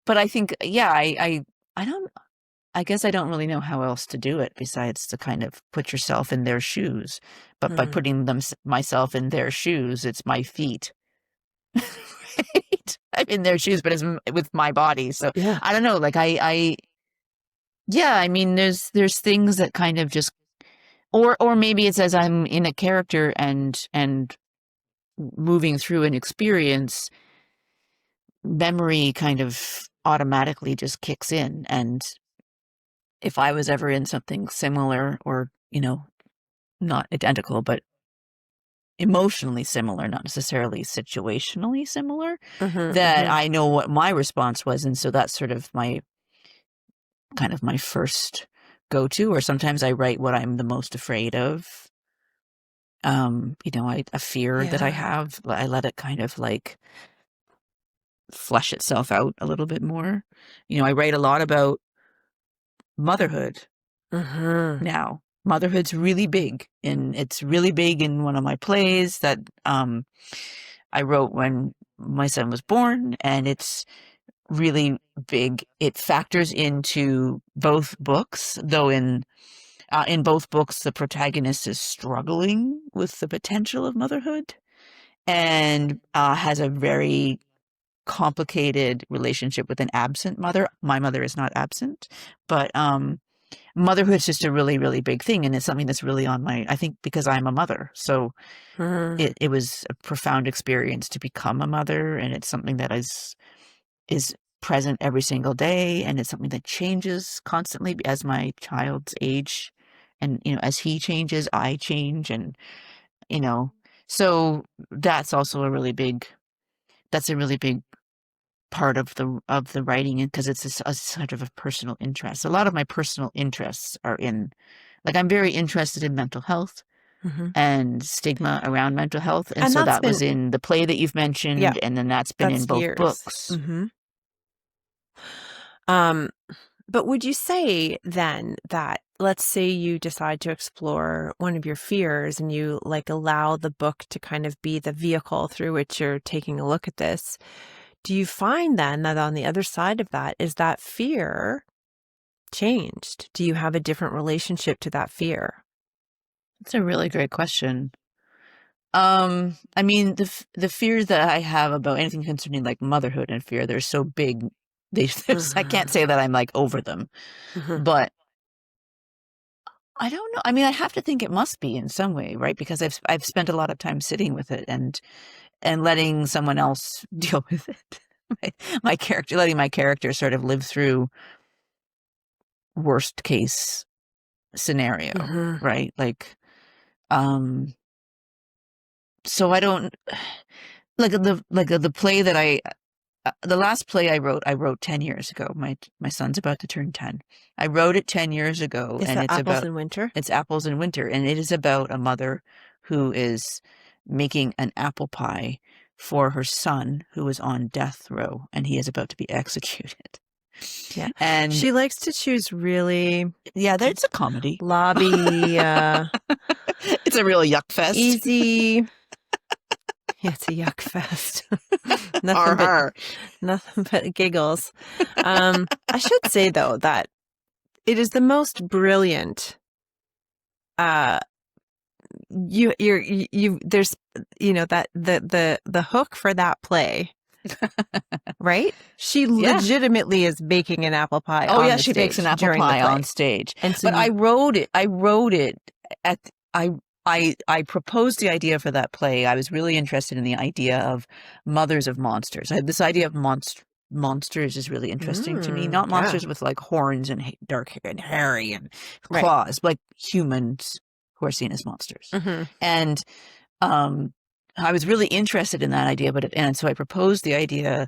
Speaker 2: But I think, I I guess I don't really know how else to do it besides to kind of put yourself in their shoes. But by putting myself in their shoes, it's my feet. Right? I'm in their shoes, but it's with my body. So
Speaker 1: Yeah.
Speaker 2: I don't know. Like I mean, there's things that kind of just, or maybe it's as I'm in a character and moving through an experience, memory kind of automatically just kicks in. And if I was ever in something similar or, not identical, but emotionally similar, not necessarily situationally similar, that I know what my response was. And so that's sort of my first go-to, or sometimes I write what I'm the most afraid of. A fear that I have, I let it kind of like flesh itself out a little bit more. I write a lot about motherhood now. Motherhood's really big, and it's really big in one of my plays that I wrote when my son was born, and it's really big. It factors into both books, though in both books, the protagonist is struggling with the potential of motherhood and has a very complicated relationship with an absent mother. My mother is not absent, but motherhood's just a really, really big thing. And it's something that's really on I think because I'm a mother. So it was a profound experience to become a mother. And it's something that is present every single day. And it's something that changes constantly as my child's age. And, as he changes, I change. And, so that's also a really big part of the writing, because it's a sort of a personal interest. A lot of my personal interests are in, like, I'm very interested in mental health and stigma around mental health. And so that was in the play that you've mentioned. And then that's been in both books.
Speaker 1: But would you say then that, let's say you decide to explore one of your fears and you like allow the book to kind of be the vehicle through which you're taking a look at this, do you find then that on the other side of that, is that fear changed? Do you have a different relationship to that fear?
Speaker 2: That's a really great question. I mean, the fears that I have about anything concerning like motherhood and fear, they're so big. I can't say that I'm like over them, but I don't know. I mean, I have to think it must be in some way, right? Because I've spent a lot of time sitting with it and letting someone else deal with it. Letting my character sort of live through worst case scenario, right? Like, so I don't like the play that the last play I wrote 10 years ago. My son's about to turn 10. I wrote it 10 years ago.
Speaker 1: Is
Speaker 2: and
Speaker 1: that
Speaker 2: it's
Speaker 1: Apples
Speaker 2: about
Speaker 1: in Winter?
Speaker 2: It's Apples in Winter. And it is about a mother who is making an apple pie for her son who is on death row, and he is about to be executed.
Speaker 1: Yeah.
Speaker 2: And
Speaker 1: she likes to choose really...
Speaker 2: Yeah, it's a comedy.
Speaker 1: Lobby.
Speaker 2: It's a real yuck fest.
Speaker 1: Easy. Yeah, it's a yuck fest. Nothing but giggles. I should say though that it is the most brilliant. There's that the hook for that play, right? She legitimately is baking an apple pie.
Speaker 2: Oh yeah, she bakes an apple pie on stage.
Speaker 1: And so
Speaker 2: but I wrote it at I proposed the idea for that play. I was really interested in the idea of mothers of monsters. This idea of monsters is really interesting to me. Not monsters with like horns and dark hair and hairy and claws, but like humans who are seen as monsters. And I was really interested in that idea, and so I proposed the idea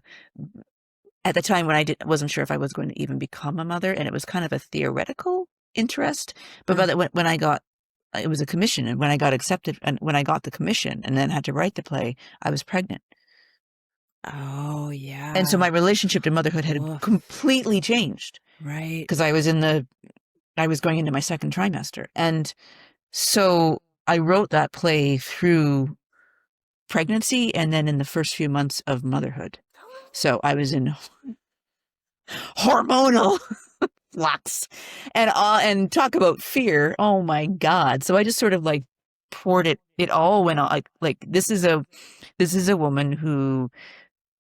Speaker 2: at the time when I wasn't sure if I was going to even become a mother, and it was kind of a theoretical interest. But when I got it was a commission, and when I got accepted, and when I got the commission and then had to write the play, I was pregnant.
Speaker 1: Oh yeah.
Speaker 2: And so my relationship to motherhood had completely changed.
Speaker 1: Right.
Speaker 2: Because I was going into my second trimester. And so I wrote that play through pregnancy and then in the first few months of motherhood. So I was in hormonal lots, and talk about fear. Oh my God! So I just sort of like poured it. It all went on. Like this is a woman who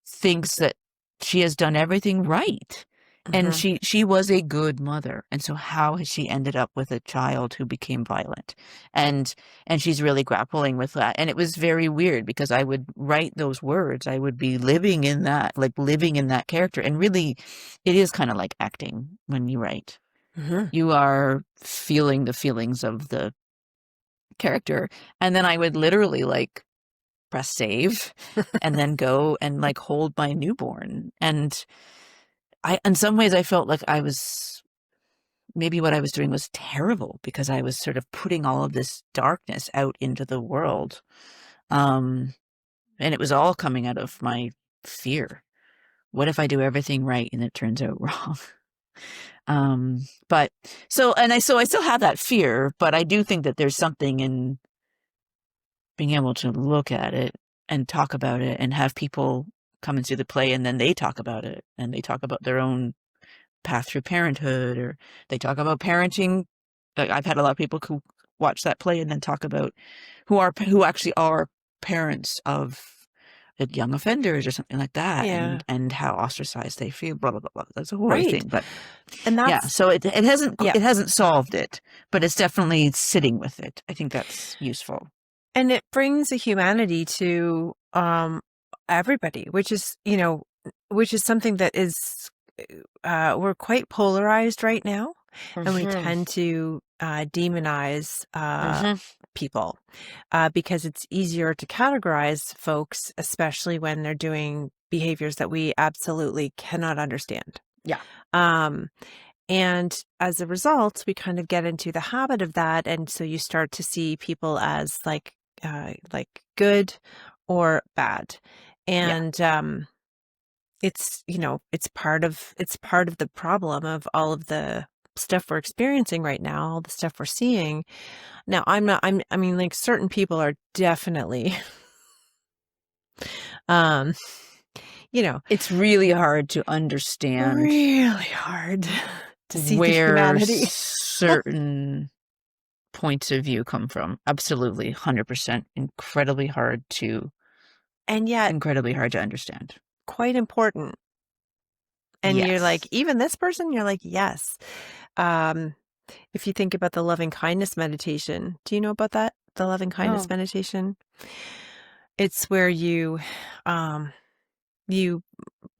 Speaker 2: thinks that she has done everything right. And
Speaker 1: Mhm.
Speaker 2: she was a good mother. And so how has she ended up with a child who became violent? And and she's really grappling with that. And it was very weird because I would write those words. I would be living in that, like living in that character. And really it is kind of like acting when you write.
Speaker 1: Mhm.
Speaker 2: You are feeling the feelings of the character. And then I would literally like press save and then go and like hold my newborn. And in some ways I felt like I was, maybe what I was doing was terrible because I was sort of putting all of this darkness out into the world. Um, and it was all coming out of my fear. What if I do everything right and it turns out wrong? But so I still have that fear, but I do think that there's something in being able to look at it and talk about it and have people come and see the play and then they talk about it and they talk about their own path through parenthood, or they talk about parenting. Like I've had a lot of people who watch that play and then talk about who actually are parents of young offenders or something like that,
Speaker 1: Yeah.
Speaker 2: and how ostracized they feel. Blah blah blah. Blah. That's a whole other
Speaker 1: Right.
Speaker 2: thing, but
Speaker 1: And
Speaker 2: yeah.
Speaker 1: that's
Speaker 2: So
Speaker 1: yeah.
Speaker 2: it hasn't solved it, but it's definitely sitting with it. I think that's useful.
Speaker 1: And it brings a humanity to everybody, which is, which is something that is we're quite polarized right now, and we
Speaker 2: Mm-hmm.
Speaker 1: tend to demonize
Speaker 2: Mm-hmm.
Speaker 1: people because it's easier to categorize folks, especially when they're doing behaviors that we absolutely cannot understand.
Speaker 2: Yeah.
Speaker 1: Um, and as a result, we kind of get into the habit of that. And so you start to see people as like good or bad.
Speaker 2: Yeah.
Speaker 1: And it's, it's part of the problem of all of the stuff we're experiencing right now, all the stuff we're seeing. Now, I mean, like certain people are definitely, um,
Speaker 2: It's really hard to understand
Speaker 1: really hard to see the
Speaker 2: where
Speaker 1: humanity.
Speaker 2: certain points of view come from. Absolutely, 100%.
Speaker 1: And yet
Speaker 2: Incredibly hard to understand.
Speaker 1: quite important. And you're like,
Speaker 2: Yes.
Speaker 1: even this person, you're like, yes. Um, if you think about the loving kindness meditation, do you know about that? The loving kindness
Speaker 2: No.
Speaker 1: meditation? It's where um, you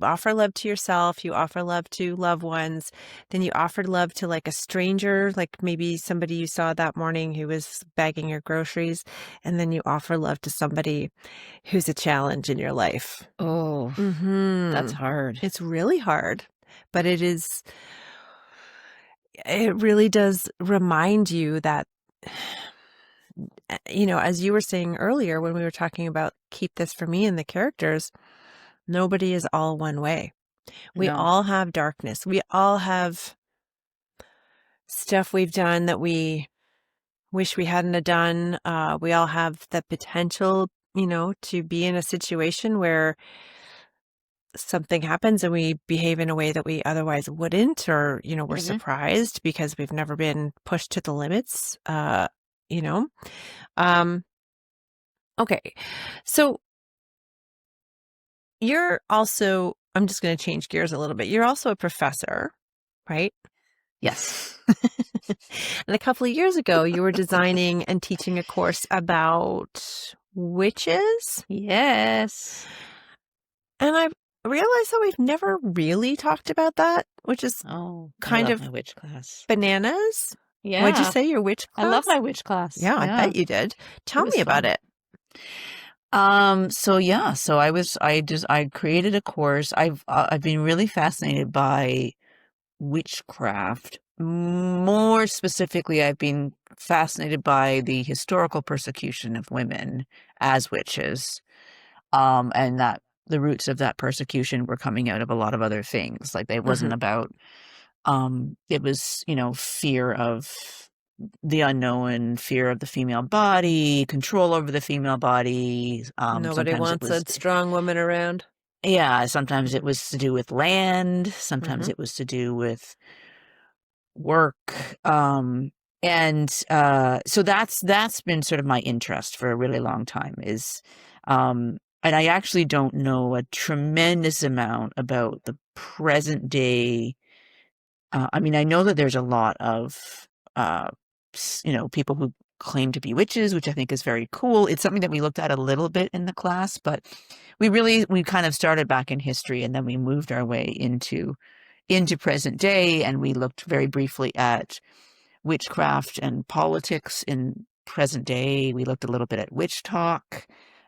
Speaker 1: offer love to yourself, you offer love to loved ones, then you offer love to like a stranger, like maybe somebody you saw that morning who was bagging your groceries, and then you offer love to somebody who's a challenge in your life.
Speaker 2: Oh, that's
Speaker 1: Mm-hmm.
Speaker 2: hard.
Speaker 1: It's really hard, but it really does remind you that, as you were saying earlier when we were talking about keep this for me and the characters, nobody is all one way. We
Speaker 2: No.
Speaker 1: all have darkness. We all have stuff we've done that we wish we hadn't have done. We all have the potential, to be in a situation where something happens and we behave in a way that we otherwise wouldn't, or, we're
Speaker 2: Hmm.
Speaker 1: surprised because we've never been pushed to the limits, you know. Um, okay. So you're also, I'm just going to change gears a little bit. You're also a professor, right?
Speaker 2: Yes.
Speaker 1: And a couple of years ago, you were designing and teaching a course about witches.
Speaker 2: Yes.
Speaker 1: And I realized that we've never really talked about that, which is
Speaker 2: Oh, I
Speaker 1: kind
Speaker 2: love
Speaker 1: of
Speaker 2: my witch class.
Speaker 1: bananas. What'd you
Speaker 2: Yeah.
Speaker 1: say, your witch
Speaker 2: I love
Speaker 1: class?
Speaker 2: my witch class.
Speaker 1: Yeah, I
Speaker 2: Yeah.
Speaker 1: bet you did.
Speaker 2: It
Speaker 1: Tell
Speaker 2: was
Speaker 1: me about
Speaker 2: fun.
Speaker 1: it.
Speaker 2: I created a course. I've been really fascinated by witchcraft. More specifically, I've been fascinated by the historical persecution of women as witches. And that the roots of that persecution were coming out of a lot of other things. Like it wasn't
Speaker 1: Mhm.
Speaker 2: about it was, fear of the unknown, fear of the female body, control over the female body.
Speaker 1: Nobody
Speaker 2: Sometimes it
Speaker 1: wants a
Speaker 2: was,
Speaker 1: strong woman around.
Speaker 2: yeah, sometimes it
Speaker 1: Mhm.
Speaker 2: was to do with land. Sometimes
Speaker 1: Mhm.
Speaker 2: it was to do with work. So that's been sort of my interest for a really long time is, and I actually don't know a tremendous amount about the present day. I mean, I know that there's a lot of, people who claim to be witches, which I think is very cool. It's something that we looked at a little bit in the class, but we kind of started back in history and then we moved our way into present day. And we looked very briefly at witchcraft and politics in present day. We looked a little bit at witch talk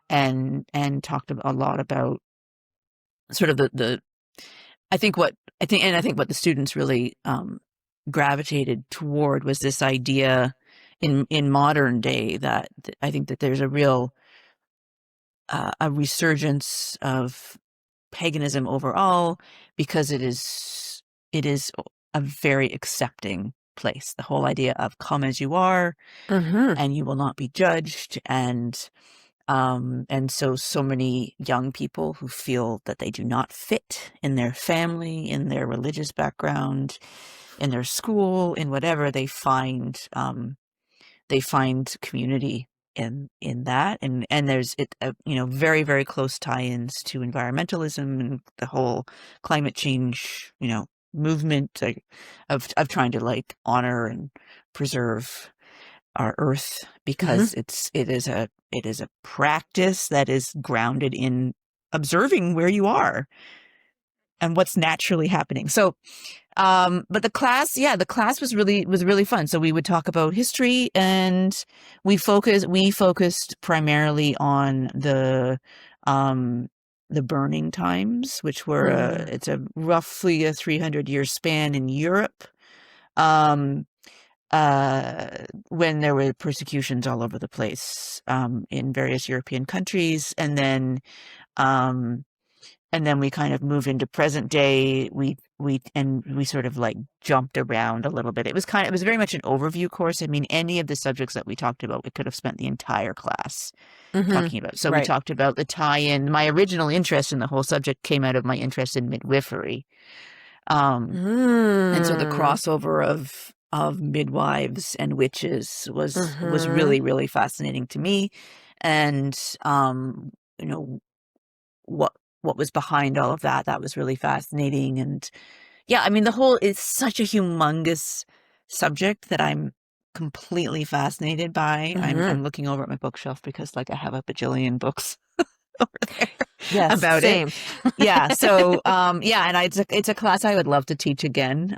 Speaker 2: and talked a lot about sort of the I think what the students really gravitated toward was this idea in modern day that I think that there's a real a resurgence of paganism overall because it is a very accepting place. The whole idea of come as you are and you will not be judged, and so many young people who feel that they do not fit in their family, in their religious background, in their school, in whatever, they find community in that, and there's very, very close tie-ins to environmentalism and the whole climate change movement, of trying to like honor and preserve our earth because it is a practice that is grounded in observing where you are and what's naturally happening. So but the class was really fun. So we would talk about history, and we focused primarily on the burning times, which were it's a roughly a 300-year span in Europe. When there were persecutions all over the place, in various European countries. And then we kind of moved into present day. We sort of like jumped around a little bit. It was very much an overview course. I mean, any of the subjects that we talked about, we could have spent the entire class talking about. So we talked about the tie-in. My original interest in the whole subject came out of my interest in midwifery. And so the crossover of midwives and witches was really, really fascinating to me. And what was behind all of that was really fascinating. And yeah, I mean, it's such a humongous subject that I'm completely fascinated by. I'm looking over at my bookshelf because like I have a bajillion books over there about
Speaker 1: same.
Speaker 2: it. Yeah. So, and it's a class I would love to teach again.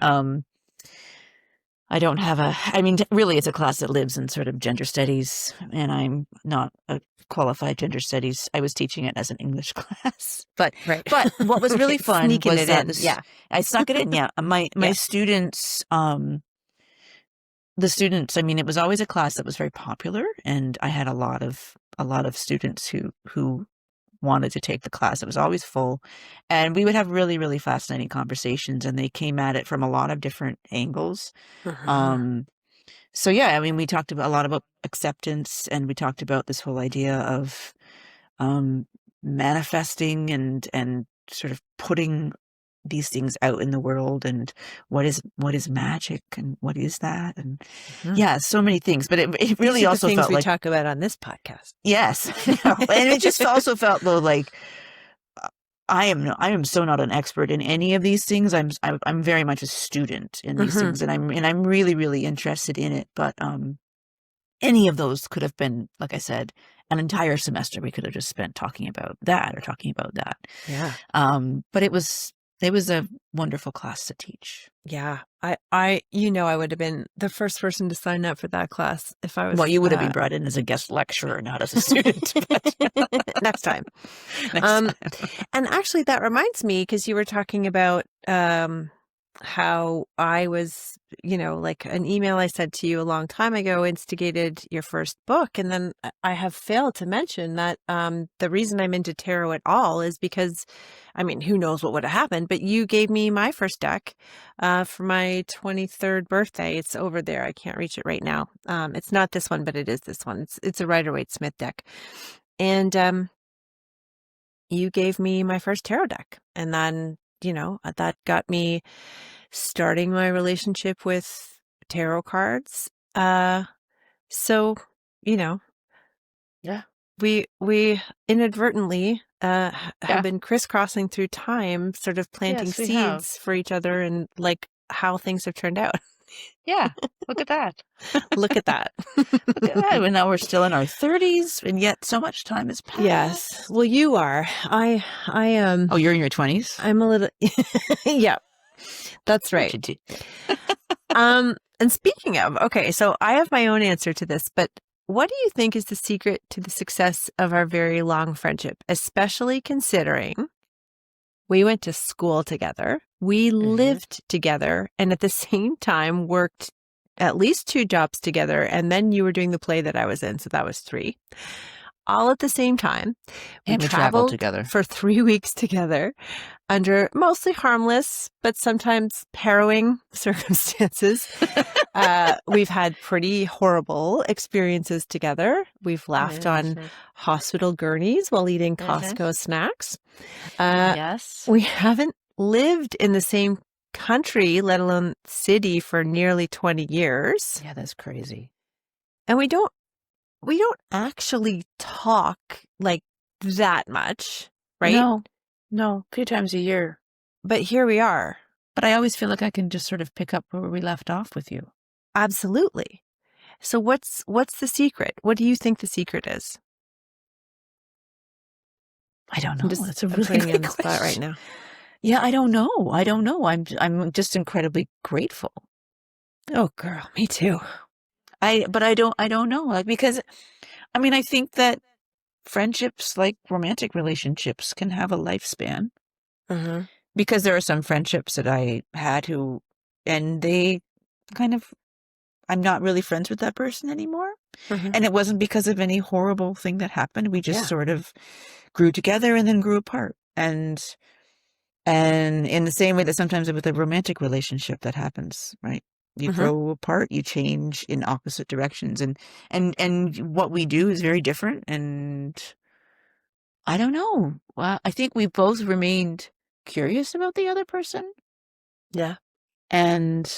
Speaker 2: Really, it's a class that lives in sort of gender studies, and I'm not a qualified gender studies. I was teaching it as an English class, but what was really fun
Speaker 1: Sneaking
Speaker 2: was
Speaker 1: it
Speaker 2: that
Speaker 1: in.
Speaker 2: I snuck it in. Yeah, my students, the students. I mean, it was always a class that was very popular, and I had a lot of students who wanted to take the class. It was always full, and we would have really, really fascinating conversations, and they came at it from a lot of different angles. So yeah, I mean, we talked a lot about acceptance, and we talked about this whole idea of manifesting and sort of putting these things out in the world, and what is magic, and what is that, and so many things. But it really
Speaker 1: These are
Speaker 2: also
Speaker 1: the things
Speaker 2: felt
Speaker 1: we
Speaker 2: like
Speaker 1: talk about on this podcast.
Speaker 2: yes, and it just also felt though like I am so not an expert in any of these things. I'm very much a student in these things, and I'm really, really interested in it. But any of those could have been, like I said, an entire semester we could have just spent talking about that or talking about that.
Speaker 1: Yeah.
Speaker 2: But it was a wonderful class to teach.
Speaker 1: Yeah. I would have been the first person to sign up for that class if I was.
Speaker 2: Well, you would have been brought in as a guest lecturer, not as a student. But
Speaker 1: next time.
Speaker 2: Next time.
Speaker 1: And actually, that reminds me, because you were talking about how I was, like an email I sent to you a long time ago instigated your first book. And then I have failed to mention that the reason I'm into tarot at all is because, I mean, who knows what would have happened, but you gave me my first deck for my 23rd birthday. It's over there. I can't reach it right now. It's not this one, but it is this one. It's a Rider-Waite-Smith deck. And you gave me my first tarot deck. And then, that got me starting my relationship with tarot cards. So, you know,
Speaker 2: Yeah.
Speaker 1: we inadvertently have
Speaker 2: Yeah.
Speaker 1: been crisscrossing through time, sort of planting
Speaker 2: Yes, we have.
Speaker 1: seeds for each other and like how things have turned out.
Speaker 2: Yeah. Look at that.
Speaker 1: Look at that.
Speaker 2: Look at that. And now we're still in our 30s, and yet so much time has passed.
Speaker 1: Yes. Well, you are. I
Speaker 2: Oh, you're in your 20s?
Speaker 1: I'm a little yeah. That's right.
Speaker 2: What'd you do?
Speaker 1: And speaking of, okay, so I have my own answer to this, but what do you think is the secret to the success of our very long friendship, especially considering we went to school together, we lived together, and at the same time worked at least 2 jobs together, and then you were doing the play that I was in, so that was 3. All at the same time.
Speaker 2: And we traveled together
Speaker 1: for 3 weeks together under mostly harmless, but sometimes harrowing circumstances. We've had pretty horrible experiences together. We've laughed on hospital gurneys while eating Costco snacks.
Speaker 2: Yes.
Speaker 1: We haven't lived in the same country, let alone city, for nearly 20 years.
Speaker 2: Yeah, that's crazy.
Speaker 1: And we don't actually talk like that much, right?
Speaker 2: No, a few times a year.
Speaker 1: But here we are.
Speaker 2: But I always feel like I can just sort of pick up where we left off with you.
Speaker 1: Absolutely. So what's the secret? What do you think the secret is?
Speaker 2: I don't know. That's a really
Speaker 1: putting you on
Speaker 2: good
Speaker 1: the spot right now.
Speaker 2: Yeah, I don't know. I'm just incredibly grateful.
Speaker 1: Oh, girl, me too.
Speaker 2: But I don't know. Like, because I mean, I think that friendships, like romantic relationships, can have a lifespan. Because there are some friendships that I had and they kind of, I'm not really friends with that person anymore. And it wasn't because of any horrible thing that happened. We just sort of grew together and then grew apart. And in the same way that sometimes with a romantic relationship that happens, right? You grow apart, you change in opposite directions, and what we do is very different. And I don't know. Well, I think we both remained curious about the other person.
Speaker 1: Yeah.
Speaker 2: And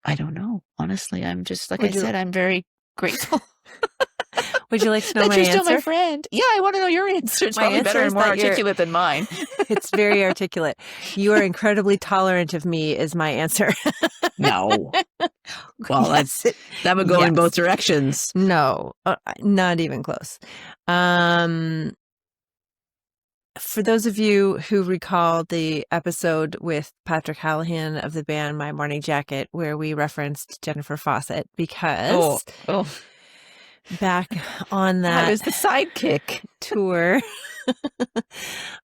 Speaker 2: I don't know. Honestly, I'm just, like I said, I'm very grateful.
Speaker 1: Would you like to know
Speaker 2: that
Speaker 1: my
Speaker 2: you're
Speaker 1: answer?
Speaker 2: Still my friend. Yeah, I want to know your answer. It's
Speaker 1: My
Speaker 2: probably
Speaker 1: answer
Speaker 2: better
Speaker 1: is
Speaker 2: and more
Speaker 1: that
Speaker 2: articulate than mine.
Speaker 1: It's very articulate. You are incredibly tolerant of me is my answer.
Speaker 2: No. Well, that would go in both directions.
Speaker 1: No, not even close. For those of you who recall the episode with Patrick Hallahan of the band My Morning Jacket, where we referenced Jennifer Fawcett, because back on that
Speaker 2: was the sidekick
Speaker 1: tour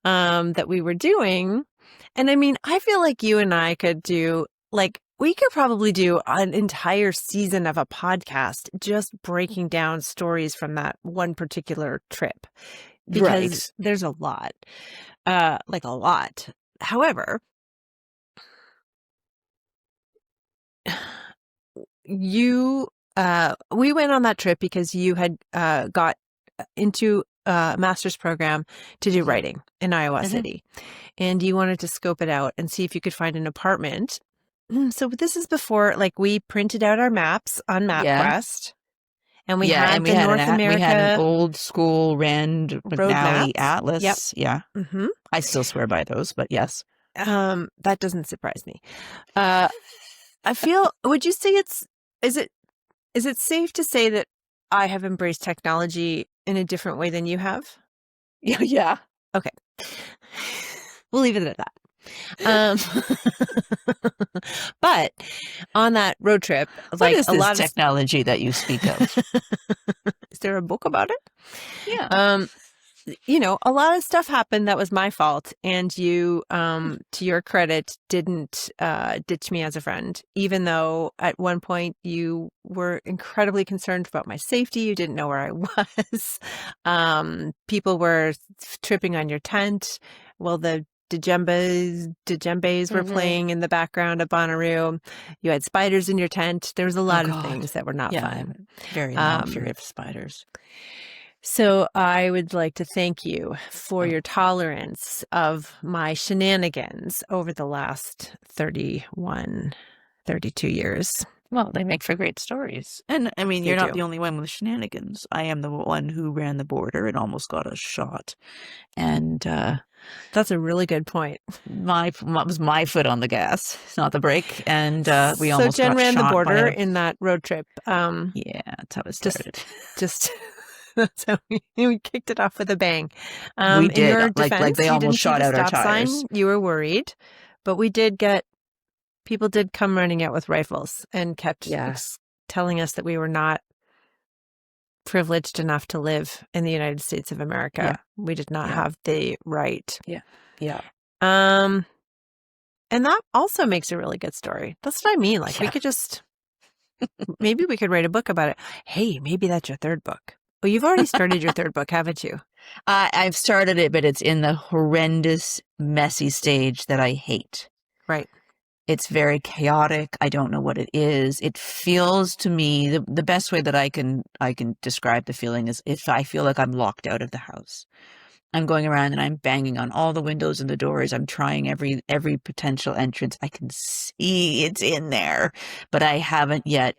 Speaker 1: that we were doing. And I mean, I feel like you and I could do, like, we could probably do an entire season of a podcast just breaking down stories from that one particular trip. Because there's a lot, like a lot. However, we went on that trip because you had got into a master's program to do writing in Iowa City, and you wanted to scope it out and see if you could find an apartment. So this is before, like, we printed out our maps on MapQuest. And we had the North America.
Speaker 2: We had an old school Rand McNally atlas.
Speaker 1: Yep.
Speaker 2: Yeah. I still swear by those, but yes.
Speaker 1: That doesn't surprise me. I feel. Would you say is it safe to say that I have embraced technology in a different way than you have?
Speaker 2: Yeah.
Speaker 1: Okay. We'll leave it at that. But on that road trip,
Speaker 2: what is this technology that you speak of?
Speaker 1: Is there a book about it?
Speaker 2: Yeah.
Speaker 1: You know, a lot of stuff happened that was my fault, and you, to your credit, didn't ditch me as a friend, even though at one point you were incredibly concerned about my safety. You didn't know where I was. People were tripping on your tent. Well, the djembes were playing in the background of Bonnaroo. You had spiders in your tent. There was a lot of things that were not fun.
Speaker 2: Very long fear of spiders.
Speaker 1: So I would like to thank you for your tolerance of my shenanigans over the last 31, 32 years.
Speaker 2: Well, they make for great stories. And I mean,
Speaker 1: They
Speaker 2: you're not
Speaker 1: do.
Speaker 2: the only one with shenanigans. I am the one who ran the border and almost got a shot. And
Speaker 1: That's a really good point.
Speaker 2: was my foot on the gas, not the brake. And we
Speaker 1: So
Speaker 2: almost
Speaker 1: Jen
Speaker 2: got
Speaker 1: ran the
Speaker 2: shot
Speaker 1: border
Speaker 2: by
Speaker 1: in that road trip.
Speaker 2: Yeah, that's how it started.
Speaker 1: Just that's how we kicked it off with a bang.
Speaker 2: We
Speaker 1: In
Speaker 2: did.
Speaker 1: your
Speaker 2: Like
Speaker 1: defense,
Speaker 2: they
Speaker 1: you
Speaker 2: almost
Speaker 1: didn't see
Speaker 2: shot
Speaker 1: the
Speaker 2: out our
Speaker 1: stop sign.
Speaker 2: tires.
Speaker 1: You were worried, but people did come running out with rifles and kept telling us that we were not privileged enough to live in the United States of America.
Speaker 2: Yeah.
Speaker 1: We did not have the right.
Speaker 2: Yeah.
Speaker 1: And that also makes a really good story. That's what I mean. Like we could just, maybe we could write a book about it. Hey, maybe that's your third book. Well, you've already started your third book, haven't you?
Speaker 2: I've started it, but it's in the horrendous, messy stage that I hate.
Speaker 1: Right.
Speaker 2: It's very chaotic. I don't know what it is. It feels to me, the best way that I can describe the feeling is if I feel like I'm locked out of the house. I'm going around and I'm banging on all the windows and the doors. I'm trying every potential entrance. I can see it's in there, but I haven't yet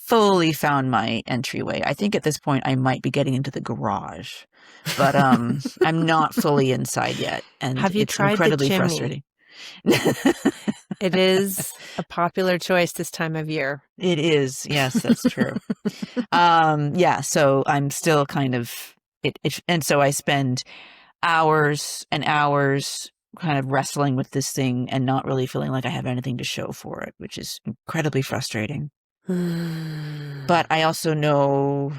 Speaker 2: fully found my entryway. I think at this point I might be getting into the garage, but I'm not fully inside yet, and
Speaker 1: have you
Speaker 2: it's
Speaker 1: tried
Speaker 2: incredibly
Speaker 1: the chimney?
Speaker 2: frustrating.
Speaker 1: It is a popular choice this time of year.
Speaker 2: It is. Yes, that's true. Yeah, so I'm still kind of it, and so I spend hours and hours kind of wrestling with this thing and not really feeling like I have anything to show for it, which is incredibly frustrating. But I also know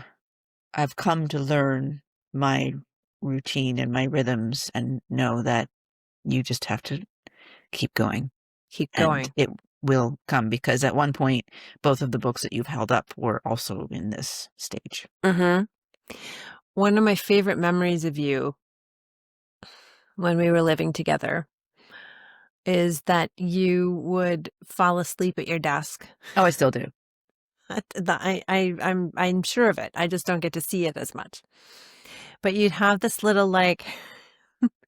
Speaker 2: I've come to learn my routine and my rhythms and know that you just have to keep going.
Speaker 1: Keep going.
Speaker 2: And it will come, because at one point, both of the books that you've held up were also in this stage.
Speaker 1: Mm-hmm. One of my favorite memories of you when we were living together is that you would fall asleep at your desk.
Speaker 2: Oh, I still do.
Speaker 1: I'm sure of it. I just don't get to see it as much. But you'd have this little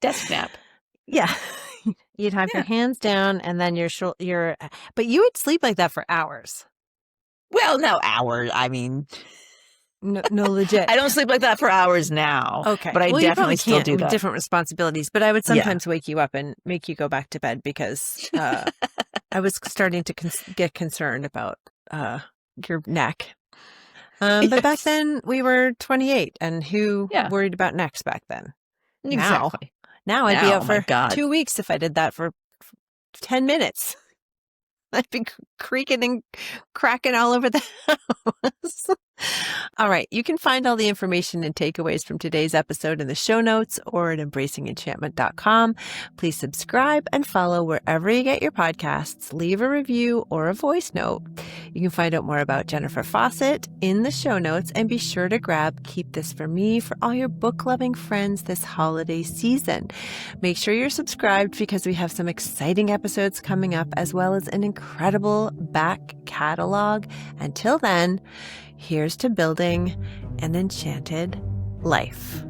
Speaker 2: desk nap.
Speaker 1: Yeah. You'd have your hands down and then but you would sleep like that for hours.
Speaker 2: Well, no hours. I mean,
Speaker 1: no, legit.
Speaker 2: I don't sleep like that for hours now.
Speaker 1: Okay.
Speaker 2: But I definitely still do that.
Speaker 1: Different responsibilities. But I would sometimes wake you up and make you go back to bed because I was starting to get concerned about your neck. But back then we were 28, and who worried about necks back then?
Speaker 2: Exactly.
Speaker 1: Now I'd be out for 2 weeks if I did that for 10 minutes. I'd be creaking and cracking all over the house. All right. You can find all the information and takeaways from today's episode in the show notes or at embracingenchantment.com. Please subscribe and follow wherever you get your podcasts. Leave a review or a voice note. You can find out more about Jennifer Fawcett in the show notes, and be sure to grab Keep This For Me for all your book-loving friends this holiday season. Make sure you're subscribed because we have some exciting episodes coming up, as well as an incredible back catalog. Until then, here's to building an enchanted life.